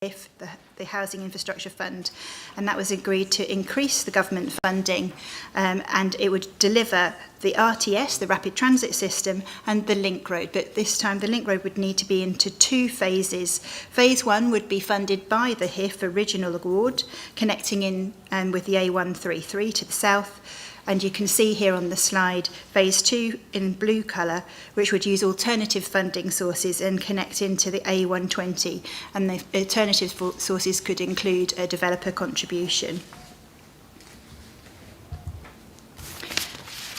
HIF, the Housing Infrastructure Fund, and that was agreed to increase the government funding, and it would deliver the RTS, the Rapid Transit System, and the link road. But this time the link road would need to be into two phases. Phase 1 would be funded by the HIF original award, connecting in with the A133 to the south. And you can see here on the slide, phase 2 in blue colour, which would use alternative funding sources and connect into the A120. And the alternative sources could include a developer contribution.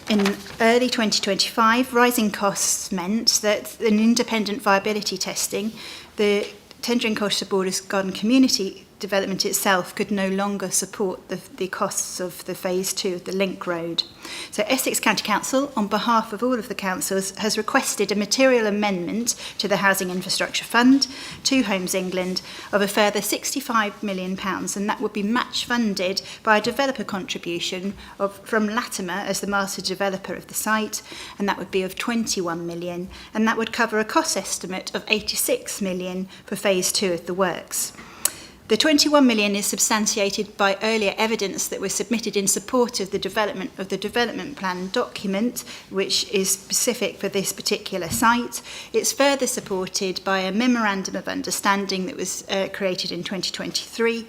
In early 2025, rising costs meant that in independent viability testing, the Tendring Colchester Borders Garden Community development itself could no longer support the costs of the phase 2 of the link road. So Essex County Council, on behalf of all of the councils, has requested a material amendment to the Housing Infrastructure Fund to Homes England of a further £65 million, and that would be match funded by a developer contribution from Latimer as the master developer of the site, and that would be of £21 million, and that would cover a cost estimate of £86 million for phase 2 of the works. The £21 million is substantiated by earlier evidence that was submitted in support of the development plan document, which is specific for this particular site. It's further supported by a memorandum of understanding that was created in 2023,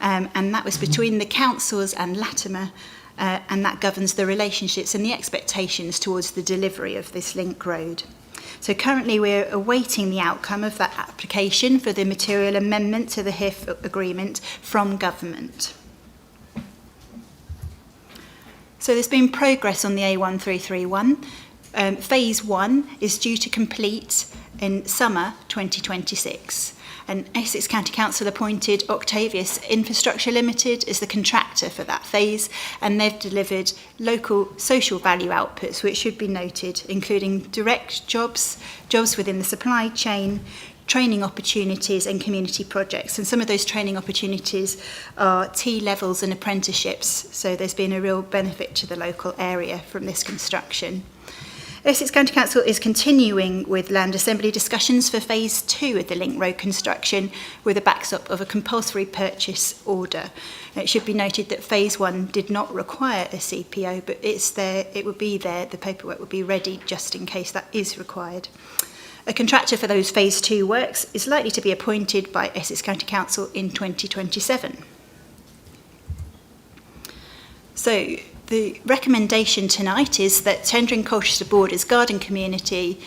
and that was between the councils and Latimer, and that governs the relationships and the expectations towards the delivery of this link road. So currently we're awaiting the outcome of that application for the material amendment to the HIF agreement from government. So there's been progress on the A1331. Phase 1 is due to complete in summer 2026. And Essex County Council appointed Octavius Infrastructure Limited as the contractor for that phase, and they've delivered local social value outputs, which should be noted, including direct jobs within the supply chain, training opportunities and community projects. And some of those training opportunities are T-levels and apprenticeships, so there's been a real benefit to the local area from this construction. Essex County Council is continuing with Land Assembly discussions for phase 2 of the link road construction with a backstop of a compulsory purchase order. It should be noted that phase 1 did not require a CPO, but it's there, it would be there, the paperwork would be ready just in case that is required. A contractor for those phase 2 works is likely to be appointed by Essex County Council in 2027. So, the recommendation tonight is that Tendring Colchester Borders Garden Community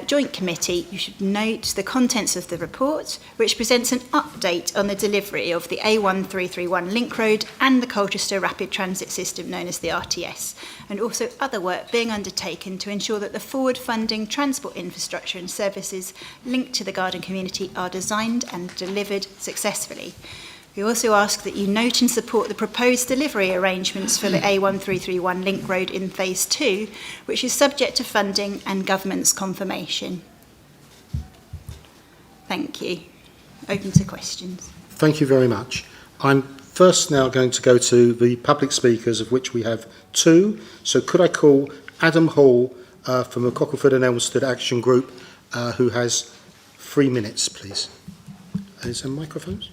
Joint Committee, you should note the contents of the report, which presents an update on the delivery of the A1331 link road and the Colchester Rapid Transit System known as the RTS, and also other work being undertaken to ensure that the forward funding transport infrastructure and services linked to the garden community are designed and delivered successfully. We also ask that you note and support the proposed delivery arrangements for the A1331 link road in phase 2, which is subject to funding and government's confirmation. Thank you. Open to questions. Thank you very much. I'm first now going to go to the public speakers, of which we have 2. So could I call Adam Hall from the Cockleford and Elmsted Action Group, who has 3 minutes, please. Is there microphones?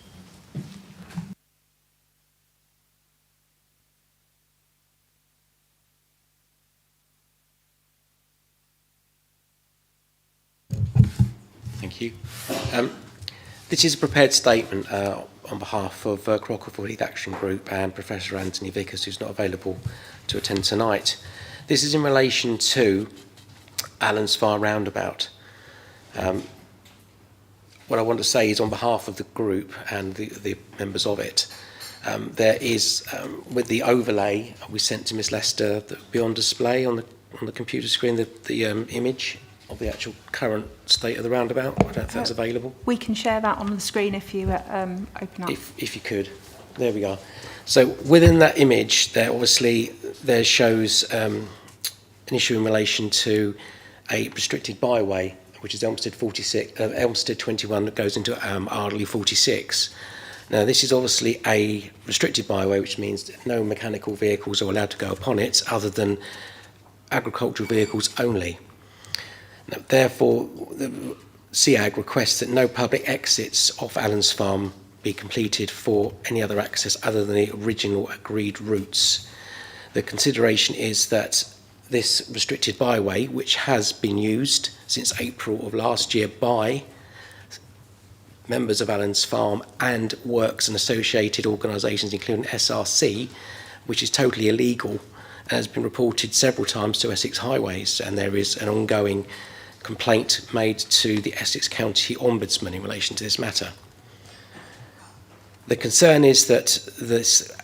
Thank you. This is a prepared statement on behalf of Cockleford Action Group and Professor Anthony Vickers, who's not available to attend tonight. This is in relation to Allen's Far Roundabout. What I want to say is on behalf of the group and the members of it, there is, with the overlay we sent to Ms Lester, that will be on display on the computer screen, the image of the actual current state of the roundabout. I don't know if that's available. We can share that on the screen if you open up. If you could. There we are. So within that image, there shows an issue in relation to a restricted byway, which is Elmsted 21 that goes into Ardley 46. Now, this is obviously a restricted byway, which means that no mechanical vehicles are allowed to go upon it other than agricultural vehicles only. Now, therefore, SEAG requests that no public exits off Allen's Farm be completed for any other access other than the original agreed routes. The consideration is that this restricted byway, which has been used since April of last year by members of Allen's Farm and works and associated organisations, including SRC, which is totally illegal and has been reported several times to Essex Highways, and there is an ongoing complaint made to the Essex County Ombudsman in relation to this matter. The concern is that this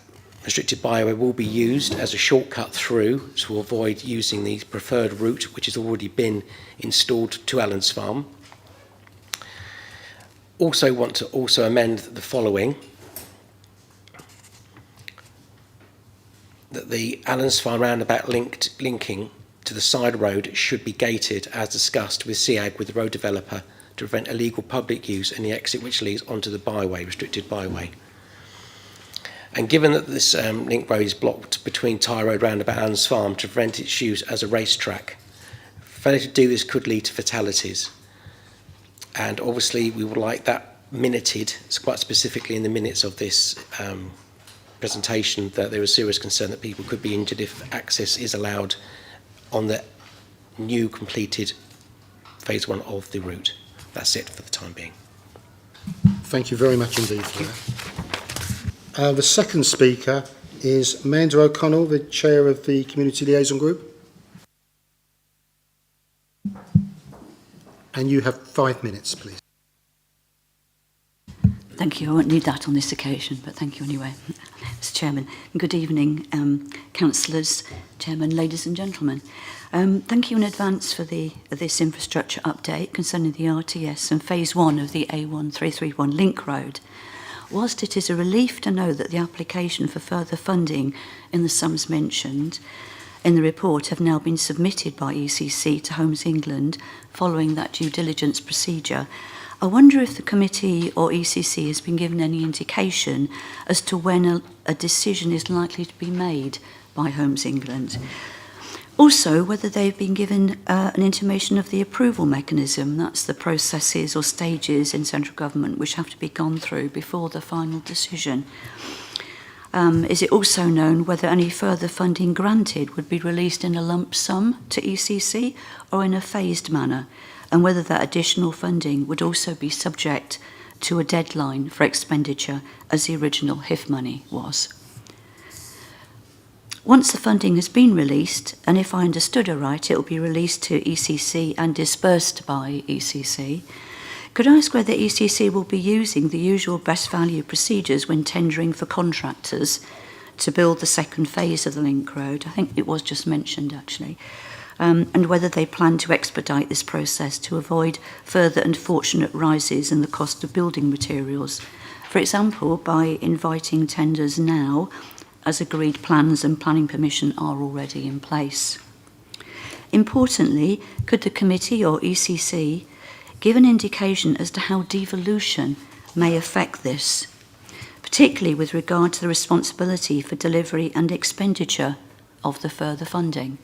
restricted byway will be used as a shortcut through to avoid using the preferred route, which has already been installed to Allen's Farm. Also want to also amend the following: that the Allen's Farm roundabout linking to the side road should be gated as discussed with SEAG with the road developer to prevent illegal public use and the exit which leads onto the byway, restricted byway. And given that this link road is blocked between Tyre Road roundabout and Allen's Farm to prevent its use as a racetrack, failure to do this could lead to fatalities. And obviously we would like that minuted, quite specifically in the minutes of this presentation, that there is serious concern that people could be injured if access is allowed on the new completed phase 1 of the route. That's it for the time being. Thank you very much indeed for that. The second speaker is Amanda O'Connell, the Chair of the Community Liaison Group. And you have 5 minutes, please. Thank you. I won't need that on this occasion, but thank you anyway, Mr. Chairman. Good evening, councillors, Chairman, ladies and gentlemen. Thank you in advance for this infrastructure update concerning the RTS and Phase 1 of the A1331 Link Road. Whilst it is a relief to know that the application for further funding in the sums mentioned in the report have now been submitted by ECC to Homes England following that due diligence procedure, I wonder if the committee or ECC has been given any indication as to when a decision is likely to be made by Homes England. Also, whether they've been given an intimation of the approval mechanism, that's the processes or stages in central government which have to be gone through before the final decision. Is it also known whether any further funding granted would be released in a lump sum to ECC or in a phased manner, and whether that additional funding would also be subject to a deadline for expenditure as the original HIF money was? Once the funding has been released, and if I understood aright, it will be released to ECC and dispersed by ECC, could I ask whether ECC will be using the usual best value procedures when tendering for contractors to build the second phase of the link road? I think it was just mentioned actually. And whether they plan to expedite this process to avoid further unfortunate rises in the cost of building materials. For example, by inviting tenders now, as agreed plans and planning permission are already in place. Importantly, could the committee or ECC give an indication as to how devolution may affect this, particularly with regard to the responsibility for delivery and expenditure of the further funding?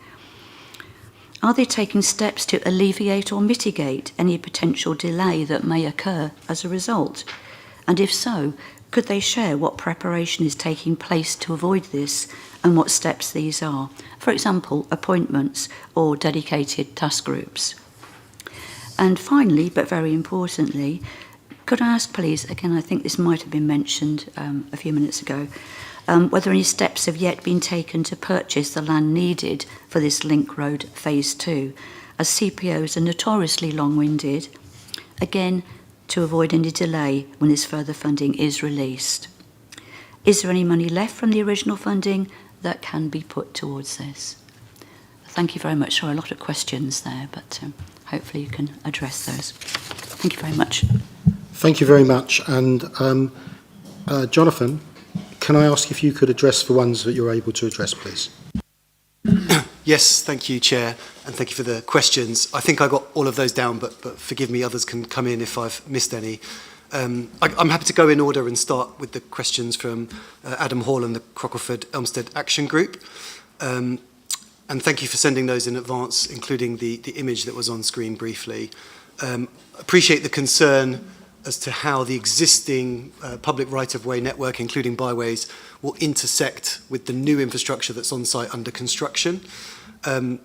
Are they taking steps to alleviate or mitigate any potential delay that may occur as a result? And if so, could they share what preparation is taking place to avoid this and what steps these are? For example, appointments or dedicated task groups. And finally, but very importantly, could I ask please, again I think this might have been mentioned a few minutes ago, whether any steps have yet been taken to purchase the land needed for this link road phase 2, as CPOs are notoriously long-winded, again to avoid any delay when this further funding is released. Is there any money left from the original funding that can be put towards this? Thank you very much. Sorry, a lot of questions there, but hopefully you can address those. Thank you very much. Thank you very much. And Jonathan, can I ask if you could address the ones that you're able to address, please? Yes, thank you, Chair, and thank you for the questions. I think I got all of those down, but forgive me, others can come in if I've missed any. I'm happy to go in order and start with the questions from Adam Hall and the Crockleford Elmstead Action Group. And thank you for sending those in advance, including the image that was on screen briefly. Appreciate the concern as to how the existing public right-of-way network, including byways, will intersect with the new infrastructure that's on site under construction.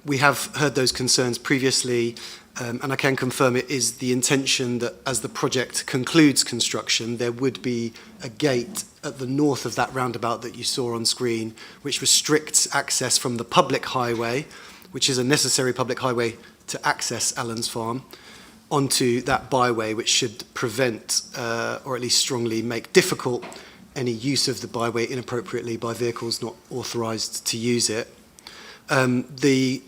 We have heard those concerns previously, and I can confirm it is the intention that as the project concludes construction, there would be a gate at the north of that roundabout that you saw on screen, which restricts access from the public highway, which is a necessary public highway to access Allen's Farm, onto that byway, which should prevent, or at least strongly make difficult, any use of the byway inappropriately by vehicles not authorised to use it. The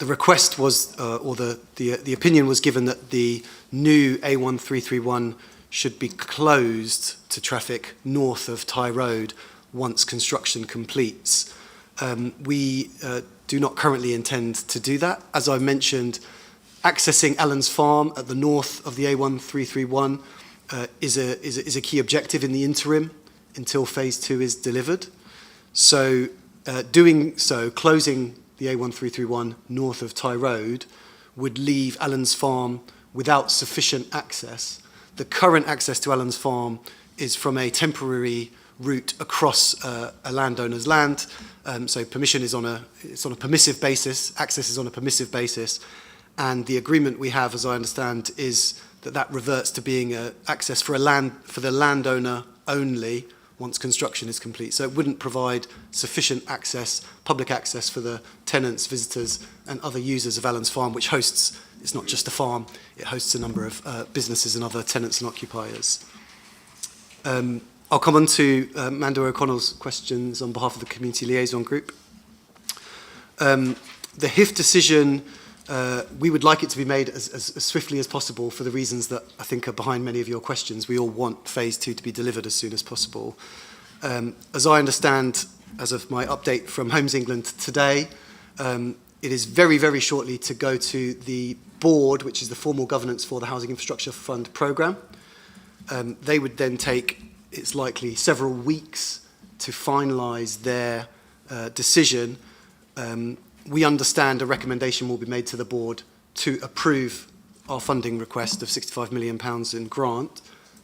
request was, or the opinion was given that the new A1331 should be closed to traffic north of Tye Road once construction completes. We do not currently intend to do that. As I mentioned, accessing Allen's Farm at the north of the A1331 is a key objective in the interim until phase 2 is delivered. So doing so, closing the A1331 north of Tye Road would leave Allen's Farm without sufficient access. The current access to Allen's Farm is from a temporary route across a landowner's land. So permission is on a permissive basis, access is on a permissive basis, and the agreement we have, as I understand, is that reverts to being access for the landowner only once construction is complete. So it wouldn't provide sufficient access, public access for the tenants, visitors, and other users of Allen's Farm, which hosts, it's not just a farm, it hosts a number of businesses and other tenants and occupiers. I'll come on to Mando O'Connell's questions on behalf of the Community Liaison Group. The HIF decision, we would like it to be made as swiftly as possible for the reasons that I think are behind many of your questions. We all want phase 2 to be delivered as soon as possible. As I understand, as of my update from Homes England today, it is very, very shortly to go to the board, which is the formal governance for the Housing Infrastructure Fund programme. They would then take, it's likely, several weeks to finalise their decision. We understand a recommendation will be made to the board to approve our funding request of £65 million in grant,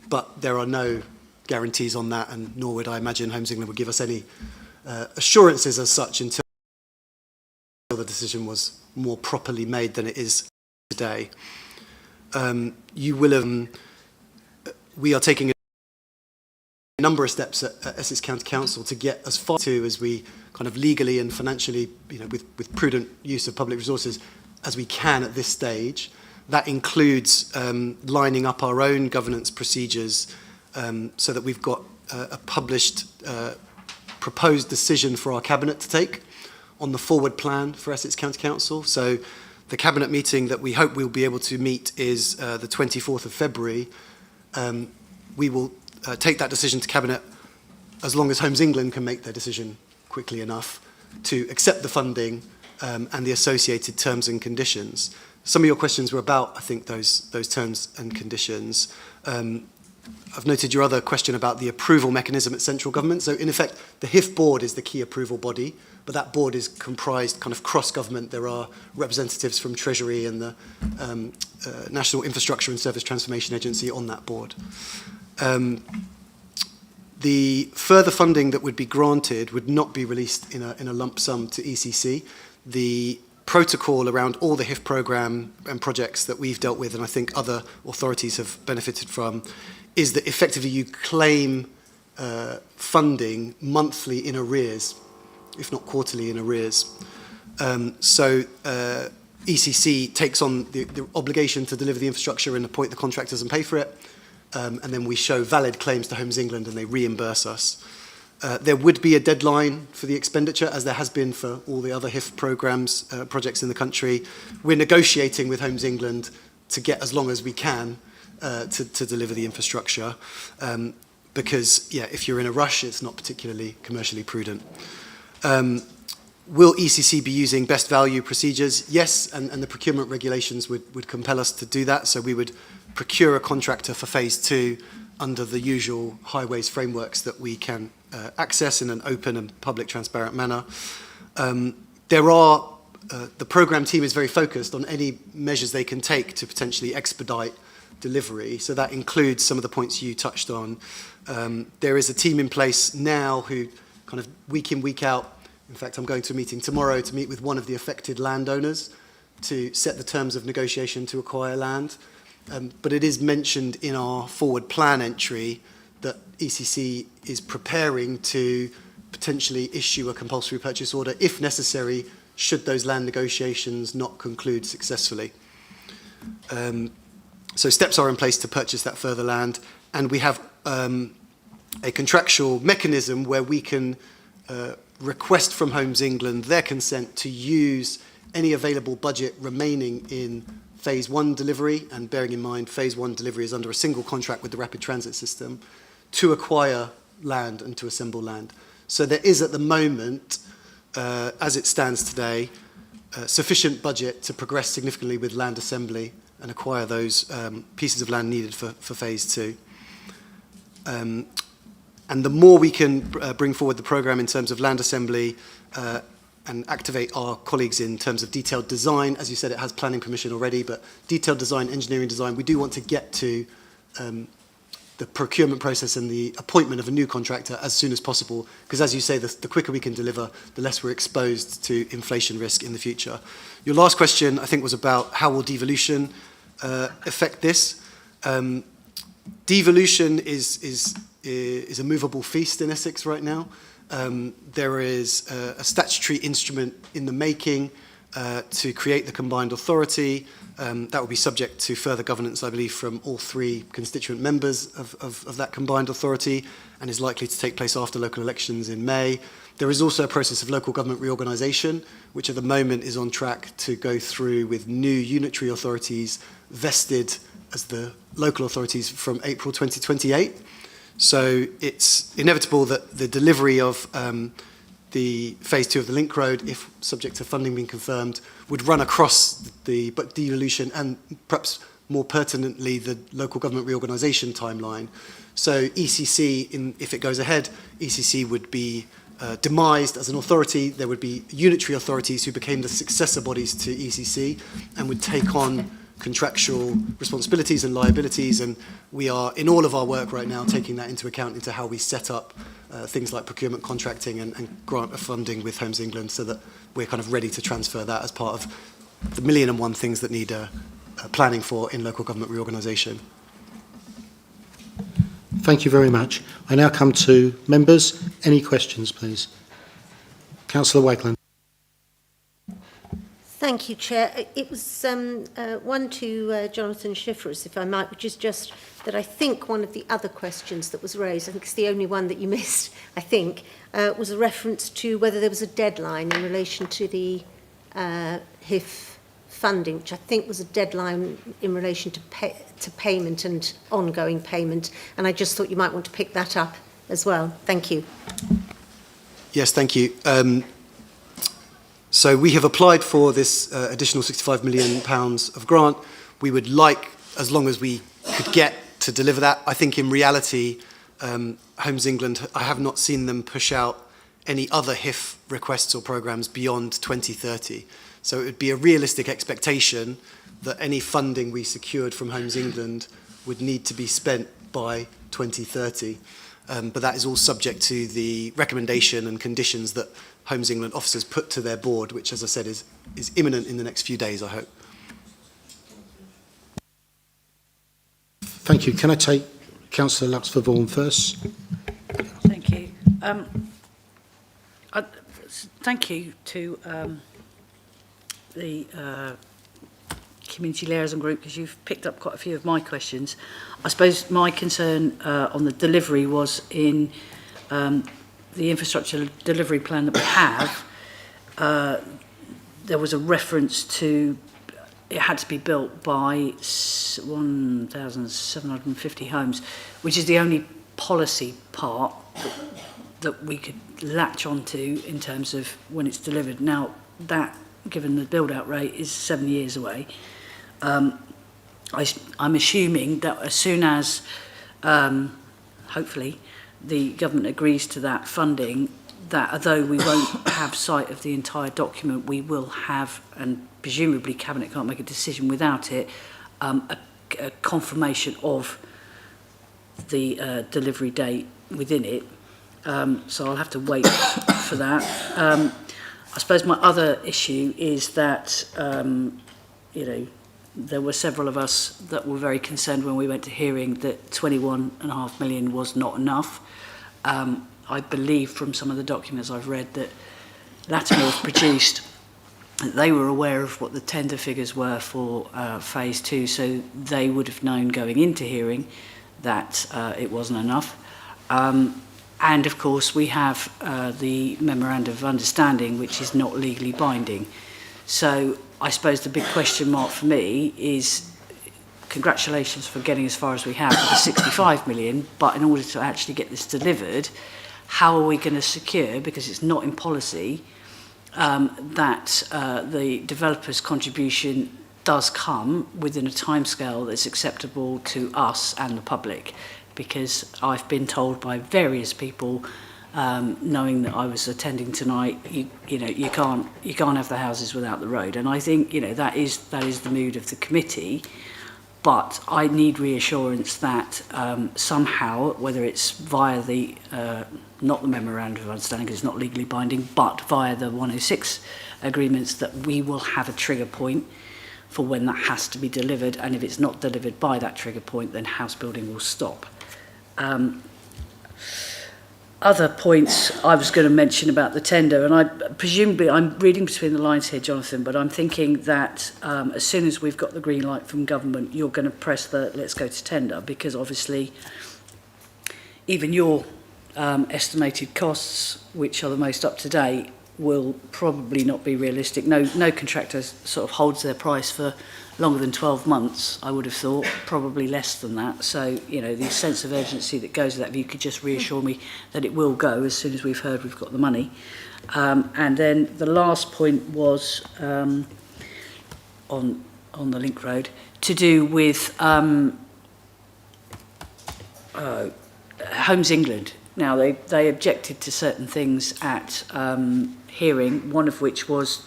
but there are no guarantees on that, and nor would I imagine Homes England would give us any assurances as such until the decision was more properly made than it is today. You will have, we are taking a number of steps at Essex County Council to get as far as we kind of legally and financially, with prudent use of public resources as we can at this stage. That includes lining up our own governance procedures so that we've got a published proposed decision for our Cabinet to take on the forward plan for Essex County Council. So the Cabinet meeting that we hope we'll be able to meet is the 24th of February. We will take that decision to Cabinet as long as Homes England can make their decision quickly enough to accept the funding and the associated terms and conditions. Some of your questions were about, I think, those terms and conditions. I've noted your other question about the approval mechanism at central government. So in effect, the HIF board is the key approval body, but that board is comprised kind of cross-government. There are representatives from Treasury and the National Infrastructure and Service Transformation Agency on that board. The further funding that would be granted would not be released in a lump sum to ECC. The protocol around all the HIF programme and projects that we've dealt with, and I think other authorities have benefited from, is that effectively you claim funding monthly in arrears, if not quarterly in arrears. So ECC takes on the obligation to deliver the infrastructure and appoint the contractors and pay for it. And then we show valid claims to Homes England and they reimburse us. There would be a deadline for the expenditure, as there has been for all the other HIF programmes, projects in the country. We're negotiating with Homes England to get as long as we can to deliver the infrastructure. Because, yeah, if you're in a rush, it's not particularly commercially prudent. Will ECC be using best value procedures? Yes, and the procurement regulations would compel us to do that. So we would procure a contractor for phase 2 under the usual highways frameworks that we can access in an open and public transparent manner. There are the programme team is very focused on any measures they can take to potentially expedite delivery. So that includes some of the points you touched on. There is a team in place now who kind of week in, week out, in fact, I'm going to a meeting tomorrow to meet with one of the affected landowners to set the terms of negotiation to acquire land. But it is mentioned in our forward plan entry that ECC is preparing to potentially issue a compulsory purchase order if necessary, should those land negotiations not conclude successfully. So steps are in place to purchase that further land, and we have a contractual mechanism where we can request from Homes England their consent to use any available budget remaining in Phase 1 delivery, and bearing in mind Phase 1 delivery is under a single contract with the rapid transit system, to acquire land and to assemble land. So there is at the moment, as it stands today, sufficient budget to progress significantly with land assembly and acquire those pieces of land needed for Phase 2. And the more we can bring forward the programme in terms of land assembly and activate our colleagues in terms of detailed design, as you said, it has planning permission already, but detailed design, engineering design, we do want to get to the procurement process and the appointment of a new contractor as soon as possible, because as you say, the quicker we can deliver, the less we're exposed to inflation risk in the future. Your last question, I think, was about how will devolution affect this. Devolution is a movable feast in Essex right now. There is a statutory instrument in the making to create the combined authority. That will be subject to further governance, I believe, from all three constituent members of that combined authority, and is likely to take place after local elections in May. There is also a process of local government reorganisation, which at the moment is on track to go through with new unitary authorities vested as the local authorities from April 2028. So it's inevitable that the delivery of the Phase 2 of the Link Road, if subject to funding being confirmed, would run across the devolution and perhaps more pertinently the local government reorganisation timeline. So ECC, if it goes ahead, ECC would be demised as an authority. There would be unitary authorities who became the successor bodies to ECC and would take on contractual responsibilities and liabilities, and we are, in all of our work right now, taking that into account into how we set up things like procurement contracting and grant of funding with Homes England, so that we're kind of ready to transfer that as part of the 1,000,001 things that need planning for in local government reorganisation. Thank you very much. I now come to members. Any questions, please? Councillor Wakeland. Thank you, Chair. It was one to Jonathan Schifferis, if I might, which is just that I think one of the other questions that was raised, I think it's the only one that you missed, I think, was a reference to whether there was a deadline in relation to the HIF funding, which I think was a deadline in relation to payment and ongoing payment. And I just thought you might want to pick that up as well. Thank you. Yes, thank you. So we have applied for this additional £65 million of grant. We would like, as long as we could get to deliver that. I think in reality, Homes England, I have not seen them push out any other HIF requests or programmes beyond 2030. So it would be a realistic expectation that any funding we secured from Homes England would need to be spent by 2030. But that is all subject to the recommendation and conditions that Homes England officers put to their board, which, as I said, is imminent in the next few days, I hope. Thank you. Can I take Councillor Luxford-Vaughan first? Thank you. Thank you to the Community Liaison Group, because you've picked up quite a few of my questions. I suppose my concern on the delivery was in the infrastructure delivery plan that we have. There was a reference to it had to be built by 1,750 homes, which is the only policy part that we could latch onto in terms of when it's delivered. Now, that, given the build-out rate, is 7 years away. I'm assuming that as soon as, hopefully, the government agrees to that funding, that although we won't have sight of the entire document, we will have, and presumably Cabinet can't make a decision without it, a confirmation of the delivery date within it. So I'll have to wait for that. I suppose my other issue is that, you know, there were several of us that were very concerned when we went to hearing that 21.5 million was not enough. I believe from some of the documents I've read that Latimer have produced, that they were aware of what the tender figures were for phase 2, so they would have known going into hearing that it wasn't enough. And of course we have the Memorandum of Understanding, which is not legally binding. So I suppose the big question mark for me is, congratulations for getting as far as we have with the 65 million, but in order to actually get this delivered, how are we going to secure, because it's not in policy, that the developer's contribution does come within a timescale that's acceptable to us and the public? Because I've been told by various people, knowing that I was attending tonight, you know, you can't have the houses without the road, and I think, you know, that is the mood of the committee. But I need reassurance that somehow, whether it's via the not the Memorandum of Understanding, because it's not legally binding, but via the 106 agreements, that we will have a trigger point for when that has to be delivered, and if it's not delivered by that trigger point, then house building will stop. Other points I was going to mention about the tender, and I presumably, I'm reading between the lines here, Jonathan, but I'm thinking that as soon as we've got the green light from government, you're going to press the let's go to tender, because obviously even your estimated costs, which are the most up to date, will probably not be realistic. No contractor sort of holds their price for longer than 12 months, I would have thought, probably less than that. So, you know, the sense of urgency that goes with that, if you could just reassure me that it will go as soon as we've heard we've got the money. And then the last point was on the link road, to do with Homes England. Now, they objected to certain things at hearing, one of which was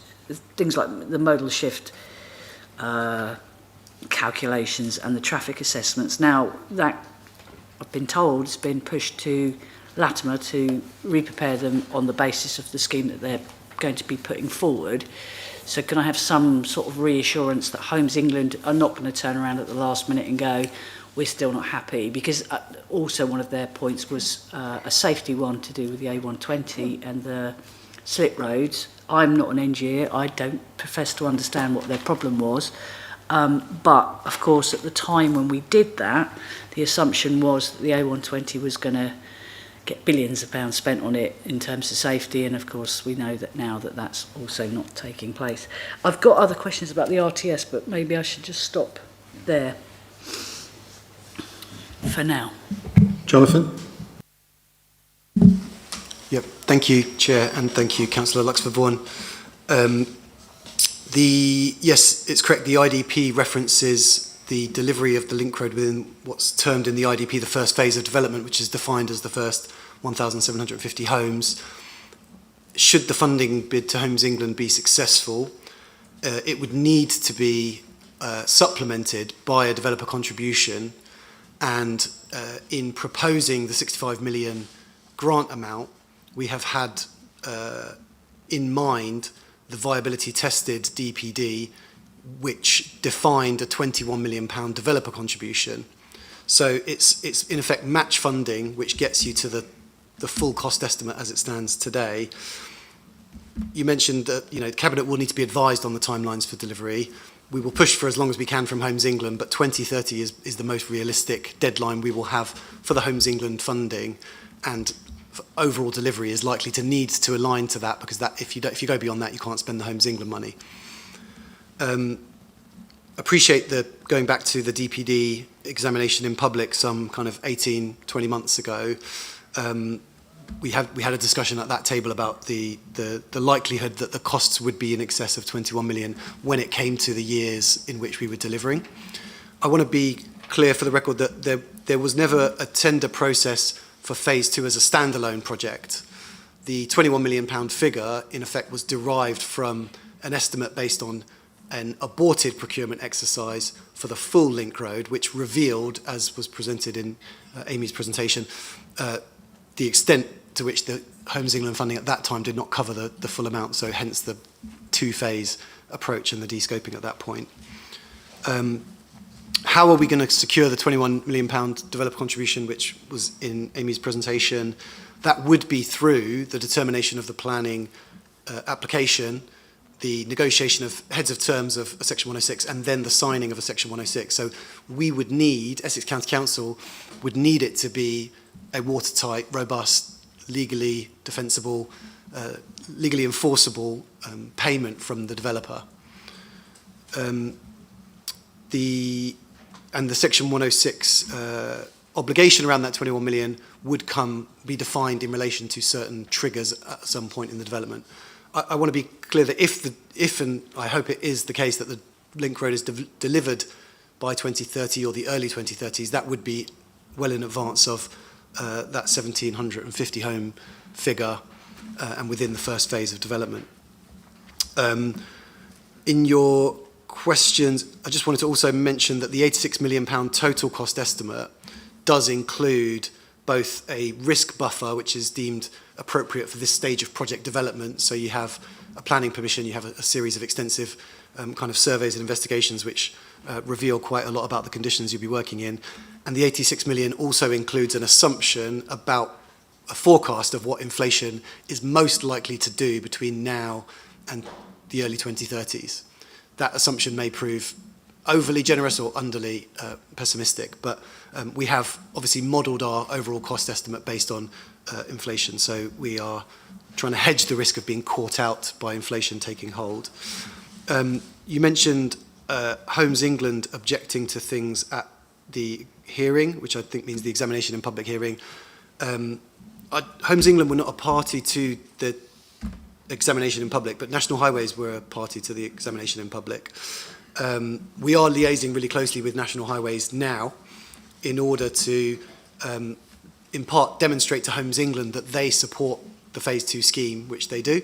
things like the modal shift calculations and the traffic assessments. Now, that, I've been told, has been pushed to Latimer to re-prepare them on the basis of the scheme that they're going to be putting forward. So can I have some sort of reassurance that Homes England are not going to turn around at the last minute and go, we're still not happy? Because also one of their points was a safety one to do with the A120 and the slip roads. I'm not an engineer, I don't profess to understand what their problem was, but of course at the time when we did that, the assumption was that the A120 was going to get billions of pounds spent on it in terms of safety, and of course we know that now that that's also not taking place. I've got other questions about the RTS, but maybe I should just stop there for now. Jonathan? Yep, thank you, Chair, and thank you, Councillor Luxford-Vaughan. Yes, it's correct, the IDP references the delivery of the link road within what's termed in the IDP the first phase of development, which is defined as the first 1,750 homes. Should the funding bid to Homes England be successful, it would need to be supplemented by a developer contribution, and in proposing the 65 million grant amount, we have had in mind the viability tested DPD, which defined a £21 million developer contribution. So it's in effect match funding, which gets you to the full cost estimate as it stands today. You mentioned that, you know, the Cabinet will need to be advised on the timelines for delivery. We will push for as long as we can from Homes England, but 2030 is the most realistic deadline we will have for the Homes England funding, and overall delivery is likely to need to align to that, because that if you go beyond that, you can't spend the Homes England money. Appreciate the going back to the DPD examination in public some kind of 18, 20 months ago. We had a discussion at that table about the likelihood that the costs would be in excess of 21 million when it came to the years in which we were delivering. I want to be clear for the record that there was never a tender process for phase 2 as a standalone project. the £21 million figure, in effect, was derived from an estimate based on an aborted procurement exercise for the full link road, which revealed, as was presented in Amy's presentation, the extent to which the Homes England funding at that time did not cover the full amount, so hence the two-phase approach and the de-scoping at that point. How are we going to secure the £21 million developer contribution, which was in Amy's presentation? That would be through the determination of the planning application, the negotiation of heads of terms of a Section 106, and then the signing of a Section 106. So we would need, Essex County Council would need it to be a watertight, robust, legally defensible, legally enforceable payment from the developer. The Section 106 obligation around that 21 million would be defined in relation to certain triggers at some point in the development. I want to be clear that if and I hope it is the case that the link road is delivered by 2030 or the early 2030s, that would be well in advance of that 1,750 home figure and within the first phase of development. In your questions, I just wanted to also mention that the £86 million total cost estimate does include both a risk buffer, which is deemed appropriate for this stage of project development. So you have a planning permission, you have a series of extensive kind of surveys and investigations which reveal quite a lot about the conditions you'll be working in. And the 86 million also includes an assumption about a forecast of what inflation is most likely to do between now and the early 2030s. That assumption may prove overly generous or underly pessimistic, but we have obviously modelled our overall cost estimate based on inflation, so we are trying to hedge the risk of being caught out by inflation taking hold. You mentioned Homes England objecting to things at the hearing, which I think means the examination in public hearing. Homes England were not a party to the examination in public, but National Highways were a party to the examination in public. We are liaising really closely with National Highways now in order to, in part, demonstrate to Homes England that they support the Phase 2 scheme, which they do,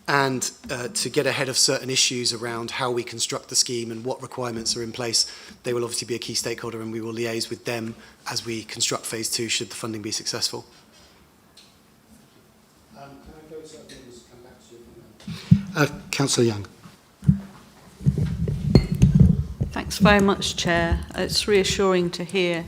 and to get ahead of certain issues around how we construct the scheme and what requirements are in place. They will obviously be a key stakeholder, and we will liaise with them as we construct Phase 2 should the funding be successful. Can I go to others, come back to you? Councillor Young. Thanks very much, Chair. It's reassuring to hear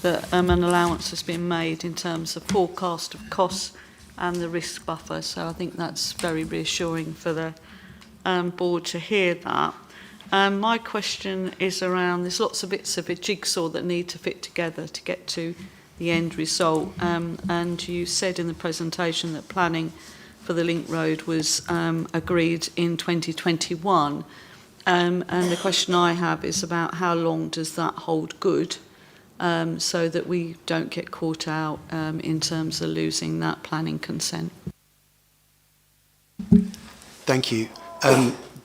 that an allowance has been made in terms of forecast of costs and the risk buffer. So I think that's very reassuring for the board to hear that. My question is around, there's lots of bits of a jigsaw that need to fit together to get to the end result. And you said in the presentation that planning for the link road was agreed in 2021. And the question I have is about how long does that hold good so that we don't get caught out in terms of losing that planning consent. Thank you.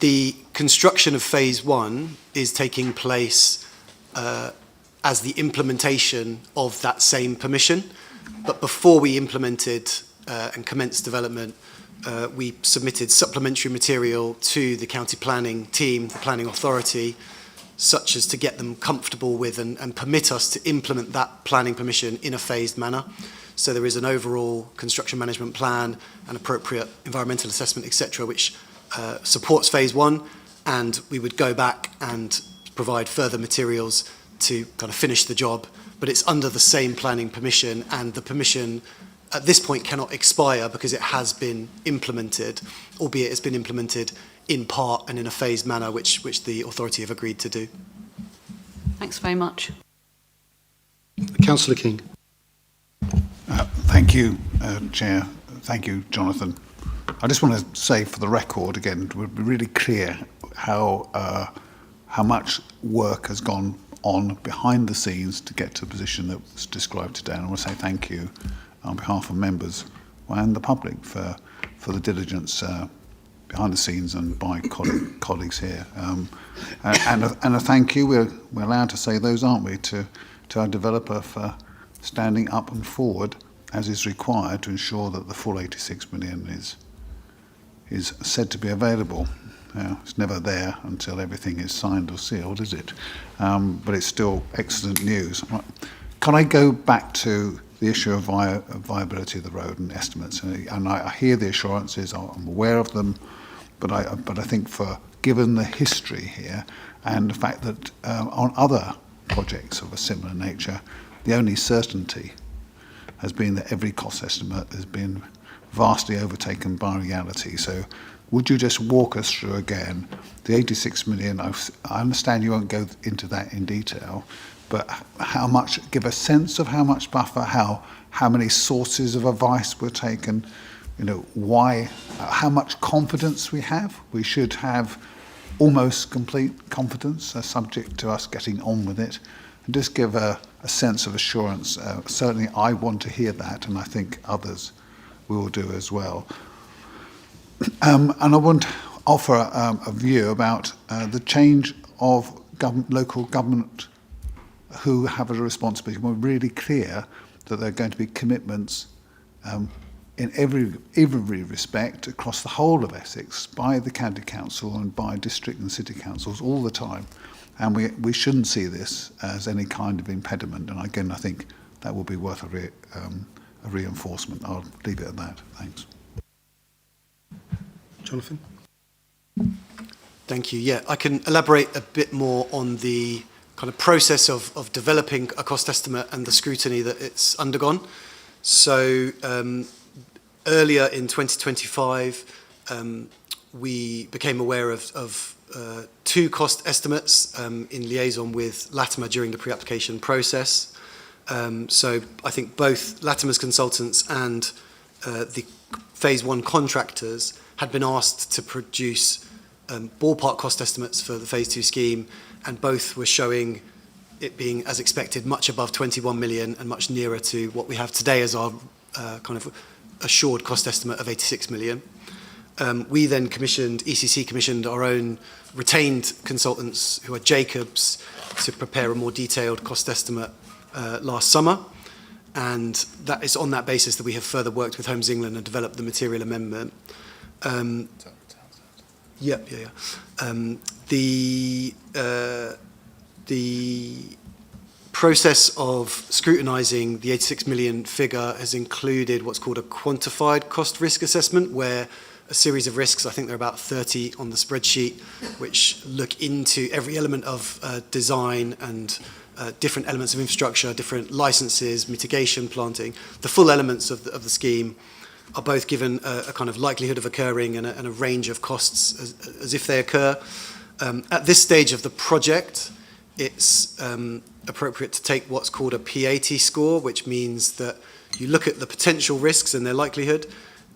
The construction of Phase 1 is taking place as the implementation of that same permission. But before we implemented and commenced development, we submitted supplementary material to the county planning team, the planning authority, such as to get them comfortable with and permit us to implement that planning permission in a phased manner. So there is an overall construction management plan, an appropriate environmental assessment, etc., which supports Phase 1, and we would go back and provide further materials to kind of finish the job. But it's under the same planning permission, and the permission at this point cannot expire because it has been implemented, albeit it's been implemented in part and in a phased manner, which the authority have agreed to do. Thanks very much. Councillor King. Thank you, Chair. Thank you, Jonathan. I just want to say for the record, again, to be really clear how much work has gone on behind the scenes to get to the position that was described today. And I want to say thank you on behalf of members and the public for the diligence behind the scenes and by colleagues here. And a thank you, we're allowed to say those, aren't we, to our developer for standing up and forward as is required to ensure that the full 86 million is said to be available. It's never there until everything is signed or sealed, is it? But it's still excellent news. Can I go back to the issue of viability of the road and estimates? And I hear the assurances, I'm aware of them, but I think given the history here and the fact that on other projects of a similar nature, the only certainty has been that every cost estimate has been vastly overtaken by reality. So would you just walk us through again the 86 million? I understand you won't go into that in detail, but how much, give a sense of how much buffer, how many sources of advice were taken, why, how much confidence we have. We should have almost complete confidence, subject to us getting on with it, and just give a sense of assurance. Certainly I want to hear that, and I think others will do as well. And I want to offer a view about the change of local government who have a responsibility. We're really clear that there are going to be commitments in every respect across the whole of Essex by the county council and by district and city councils all the time. And we shouldn't see this as any kind of impediment. And again, I think that will be worth a reinforcement. I'll leave it at that. Thanks. Jonathan? Thank you. Yeah, I can elaborate a bit more on the kind of process of developing a cost estimate and the scrutiny that it's undergone. So earlier in 2025, we became aware of two cost estimates in liaison with Latimer during the pre-application process. So I think both Latimer's consultants and the Phase 1 contractors had been asked to produce ballpark cost estimates for the Phase 2 scheme, and both were showing it being, as expected, much above 21 million and much nearer to what we have today as our kind of assured cost estimate of 86 million. We then ECC commissioned our own retained consultants, who are Jacobs, to prepare a more detailed cost estimate last summer. And that is on that basis that we have further worked with Homes England and developed the material amendment. The process of scrutinising the 86 million figure has included what's called a quantified cost risk assessment, where a series of risks, I think there are about 30 on the spreadsheet, which look into every element of design and different elements of infrastructure, different licenses, mitigation, planting. The full elements of the scheme are both given a kind of likelihood of occurring and a range of costs as if they occur. At this stage of the project, it's appropriate to take what's called a P80 score, which means that you look at the potential risks and their likelihood,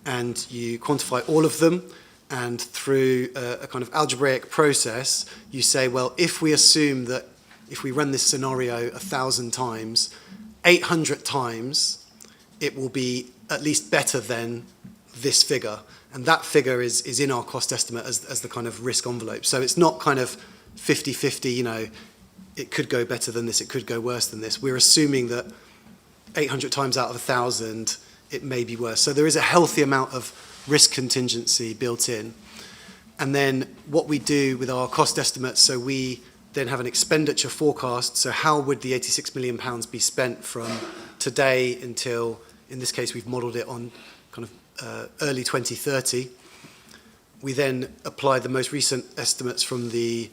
and you quantify all of them, and through a kind of algebraic process, you say, well, if we assume that if we run this scenario 1,000 times, 800 times, it will be at least better than this figure. And that figure is in our cost estimate as the kind of risk envelope. So it's not kind of 50-50, it could go better than this, it could go worse than this. We're assuming that 800 times out of 1,000, it may be worse. So there is a healthy amount of risk contingency built in. And then what we do with our cost estimates, so we then have an expenditure forecast. So how would the £86 million be spent from today until, in this case, we've modelled it on kind of early 2030. We then apply the most recent estimates from the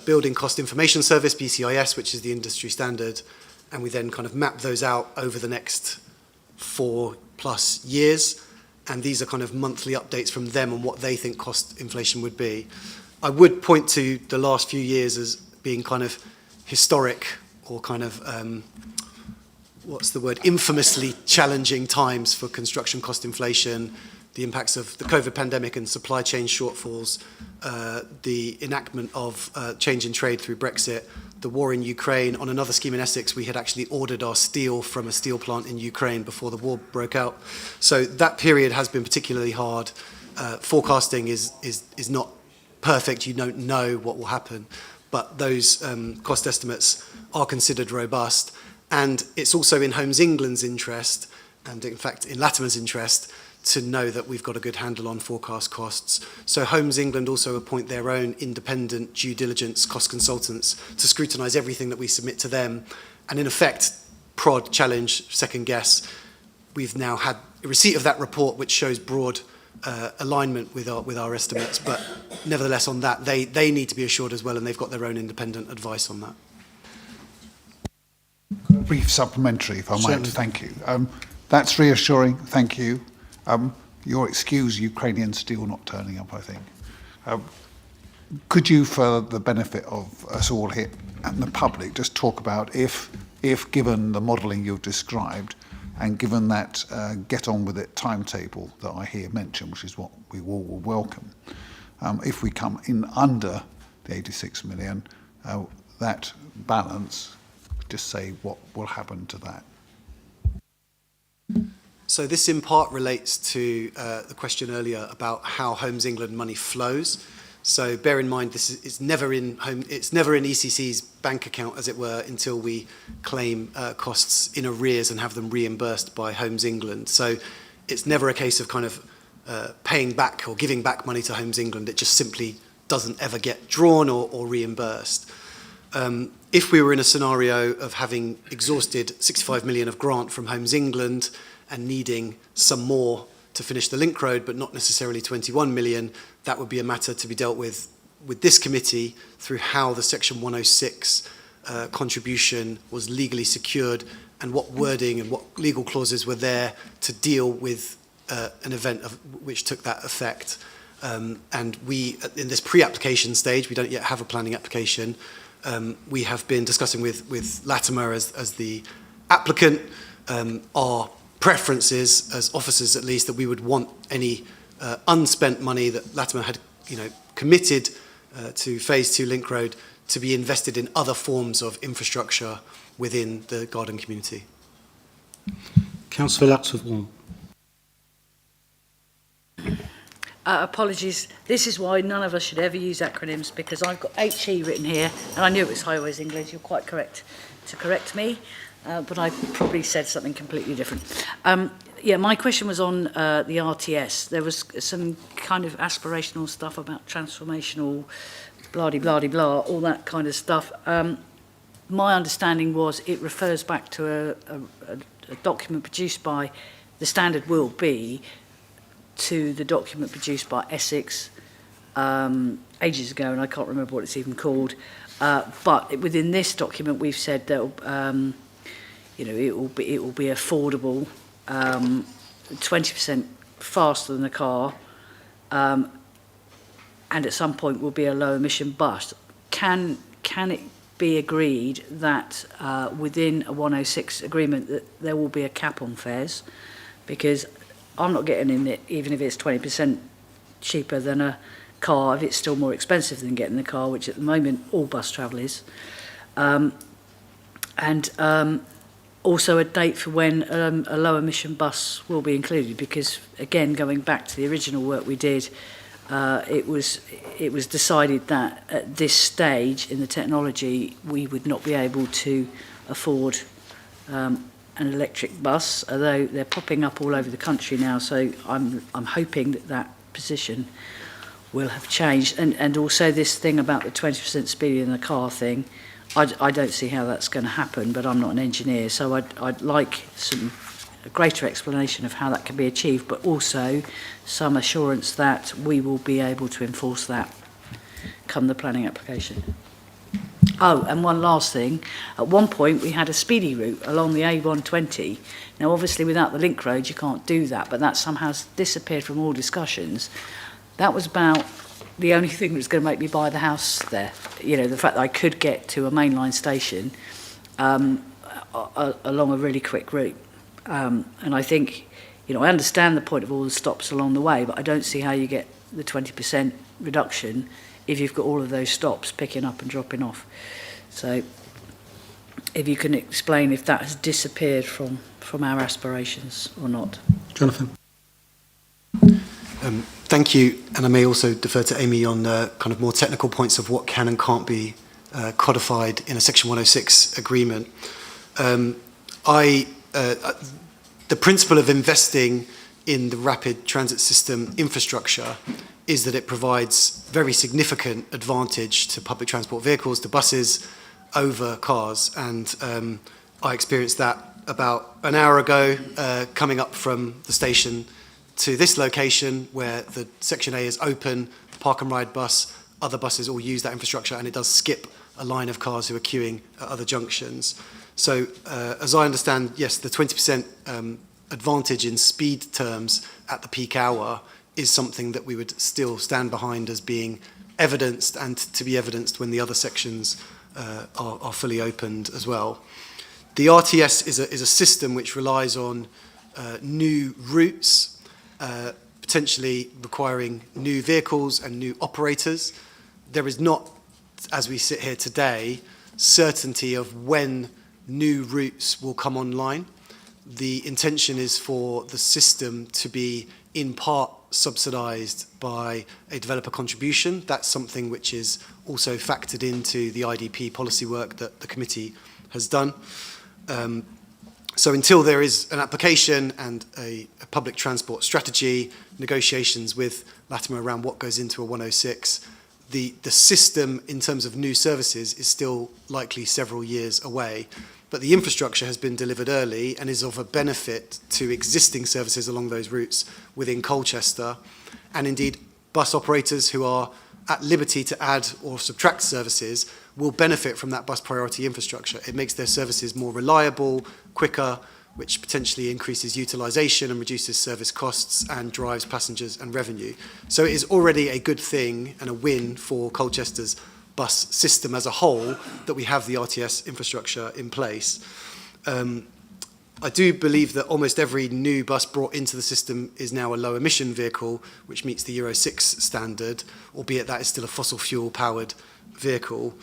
Building Cost Information Service, BCIS, which is the industry standard, and we then kind of map those out over the next 4+ years. And these are kind of monthly updates from them on what they think cost inflation would be. I would point to the last few years as being kind of historic, or kind of, infamously challenging times for construction cost inflation, the impacts of the COVID pandemic and supply chain shortfalls, the enactment of change in trade through Brexit, the war in Ukraine. On another scheme in Essex, we had actually ordered our steel from a steel plant in Ukraine before the war broke out. So that period has been particularly hard. Forecasting is not perfect. You don't know what will happen, but those cost estimates are considered robust. And it's also in Homes England's interest and in fact in Latimer's interest, to know that we've got a good handle on forecast costs. So Homes England also appoint their own independent due diligence cost consultants to scrutinise everything that we submit to them. And in effect, prod, challenge, second guess. We've now had a receipt of that report, which shows broad alignment with our estimates. But nevertheless, on that, they need to be assured as well, and they've got their own independent advice on that. Brief supplementary, if I might. Certainly. Thank you. That's reassuring. Thank you. You'll excuse Ukrainian steel not turning up, I think. Could you, for the benefit of us all here and the public, just talk about if given the modelling you've described, and given that get on with it timetable that I hear mentioned, which is what we all will welcome, if we come in under the 86 million, that balance, just say what will happen to that. So this in part relates to the question earlier about how Homes England money flows. So bear in mind, it's never in ECC's bank account, as it were, until we claim costs in arrears and have them reimbursed by Homes England. So it's never a case of kind of paying back or giving back money to Homes England. It just simply doesn't ever get drawn or reimbursed. If we were in a scenario of having exhausted 65 million of grant from Homes England and needing some more to finish the link road, but not necessarily 21 million, that would be a matter to be dealt with this committee through how the Section 106 contribution was legally secured and what wording and what legal clauses were there to deal with an event which took that effect. And we, in this pre-application stage, we don't yet have a planning application. We have been discussing with Latimer as the applicant our preferences as officers, at least, that we would want any unspent money that Latimer had, committed to Phase 2 Link Road to be invested in other forms of infrastructure within the garden community. Councillor Luxford-Warren. Apologies. This is why none of us should ever use acronyms, because I've got HE written here, and I knew it was Highways England. You're quite correct to correct me, but I probably said something completely different. Yeah, my question was on the RTS. There was some kind of aspirational stuff about transformational, blah-de-blah-de-blah, all that kind of stuff. My understanding was it refers back to a document produced by, the standard will be, to the document produced by Essex ages ago, and I can't remember what it's even called. But within this document, we've said that it will be affordable, 20% faster than a car, and at some point will be a low emission bus. Can it be agreed that within a 106 agreement that there will be a cap on fares? Because I'm not getting in it, even if it's 20% cheaper than a car, if it's still more expensive than getting the car, which at the moment all bus travel is. Also a date for when a low emission bus will be included, because again, going back to the original work we did, it was decided that at this stage in the technology we would not be able to afford an electric bus, although they're popping up all over the country now, so I'm hoping that position will have changed. And also this thing about the 20% speed in the car thing, I don't see how that's going to happen, but I'm not an engineer, so I'd like a greater explanation of how that can be achieved, but also some assurance that we will be able to enforce that come the planning application. Oh, and one last thing. At one point, we had a speedy route along the A120. Now, obviously, without the link road, you can't do that, but that somehow disappeared from all discussions. That was about the only thing that was going to make me buy the house there. The fact that I could get to a mainline station along a really quick route. And I think, I understand the point of all the stops along the way, but I don't see how you get the 20% reduction if you've got all of those stops picking up and dropping off. So if you can explain if that has disappeared from our aspirations or not. Jonathan. Thank you, and I may also defer to Amy on kind of more technical points of what can and can't be codified in a Section 106 agreement. The principle of investing in the rapid transit system infrastructure is that it provides very significant advantage to public transport vehicles, to buses, over cars. And I experienced that about an hour ago, coming up from the station to this location where the Section A is open, park and ride bus, other buses all use that infrastructure, and it does skip a line of cars who are queuing at other junctions. So as I understand, yes, the 20% advantage in speed terms at the peak hour is something that we would still stand behind as being evidenced, and to be evidenced when the other sections are fully opened as well. The RTS is a system which relies on new routes, potentially requiring new vehicles and new operators. There is not, as we sit here today, certainty of when new routes will come online. The intention is for the system to be in part subsidised by a developer contribution. That's something which is also factored into the IDP policy work that the committee has done. So until there is an application and a public transport strategy, negotiations with Latimer around what goes into a 106, the system in terms of new services is still likely several years away. But the infrastructure has been delivered early and is of a benefit to existing services along those routes within Colchester, and indeed bus operators who are at liberty to add or subtract services will benefit from that bus priority infrastructure. It makes their services more reliable, quicker, which potentially increases utilisation and reduces service costs and drives passengers and revenue. So it is already a good thing and a win for Colchester's bus system as a whole that we have the RTS infrastructure in place. I do believe that almost every new bus brought into the system is now a low emission vehicle, which meets the Euro 6 standard, albeit that is still a fossil fuel powered vehicle.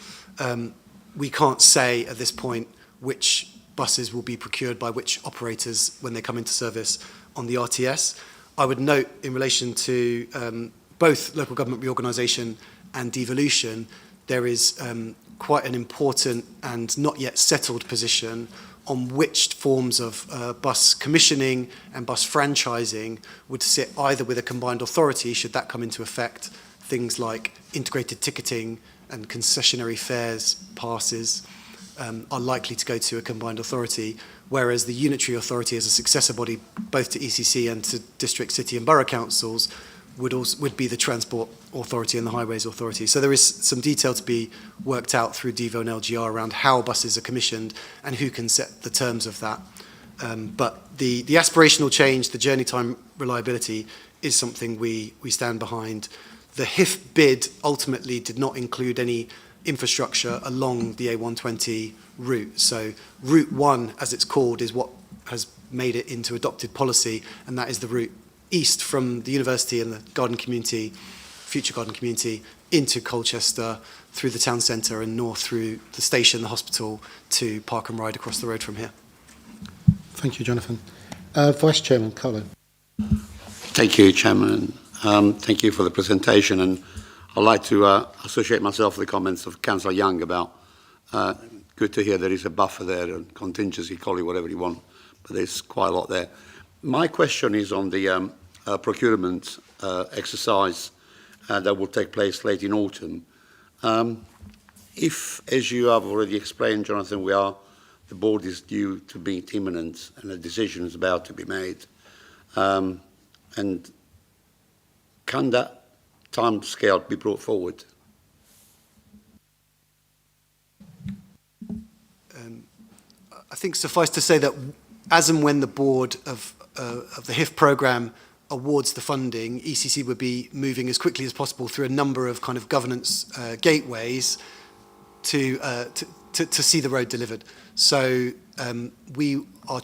We can't say at this point which buses will be procured by which operators when they come into service on the RTS. I would note in relation to both local government reorganisation and devolution, there is quite an important and not yet settled position on which forms of bus commissioning and bus franchising would sit either with a combined authority, should that come into effect, things like integrated ticketing and concessionary fares passes are likely to go to a combined authority, whereas the unitary authority as a successor body both to ECC and to district, city and borough councils would be the Transport Authority and the Highways Authority. So there is some detail to be worked out through Devo and LGR around how buses are commissioned and who can set the terms of that. But the aspirational change, the journey time reliability, is something we stand behind. The HIF bid ultimately did not include any infrastructure along the A120 route. So Route 1, as it's called, is what has made it into adopted policy, and that is the route east from the university and the garden community, future garden community, into Colchester, through the town centre and north through the station, the hospital, to Park and Ride across the road from here. Thank you, Jonathan. Vice Chairman Colin. Thank you, Chairman. Thank you for the presentation, and I'd like to associate myself with the comments of Councillor Young about good to hear there is a buffer there, and contingency, call it whatever you want, but there's quite a lot there. My question is on the procurement exercise that will take place late in autumn. If, as you have already explained, Jonathan, the board is due to be imminent and a decision is about to be made, and can that time scale be brought forward? I think suffice to say that as and when the board of the HIF programme awards the funding, ECC would be moving as quickly as possible through a number of kind of governance gateways to see the road delivered. So we are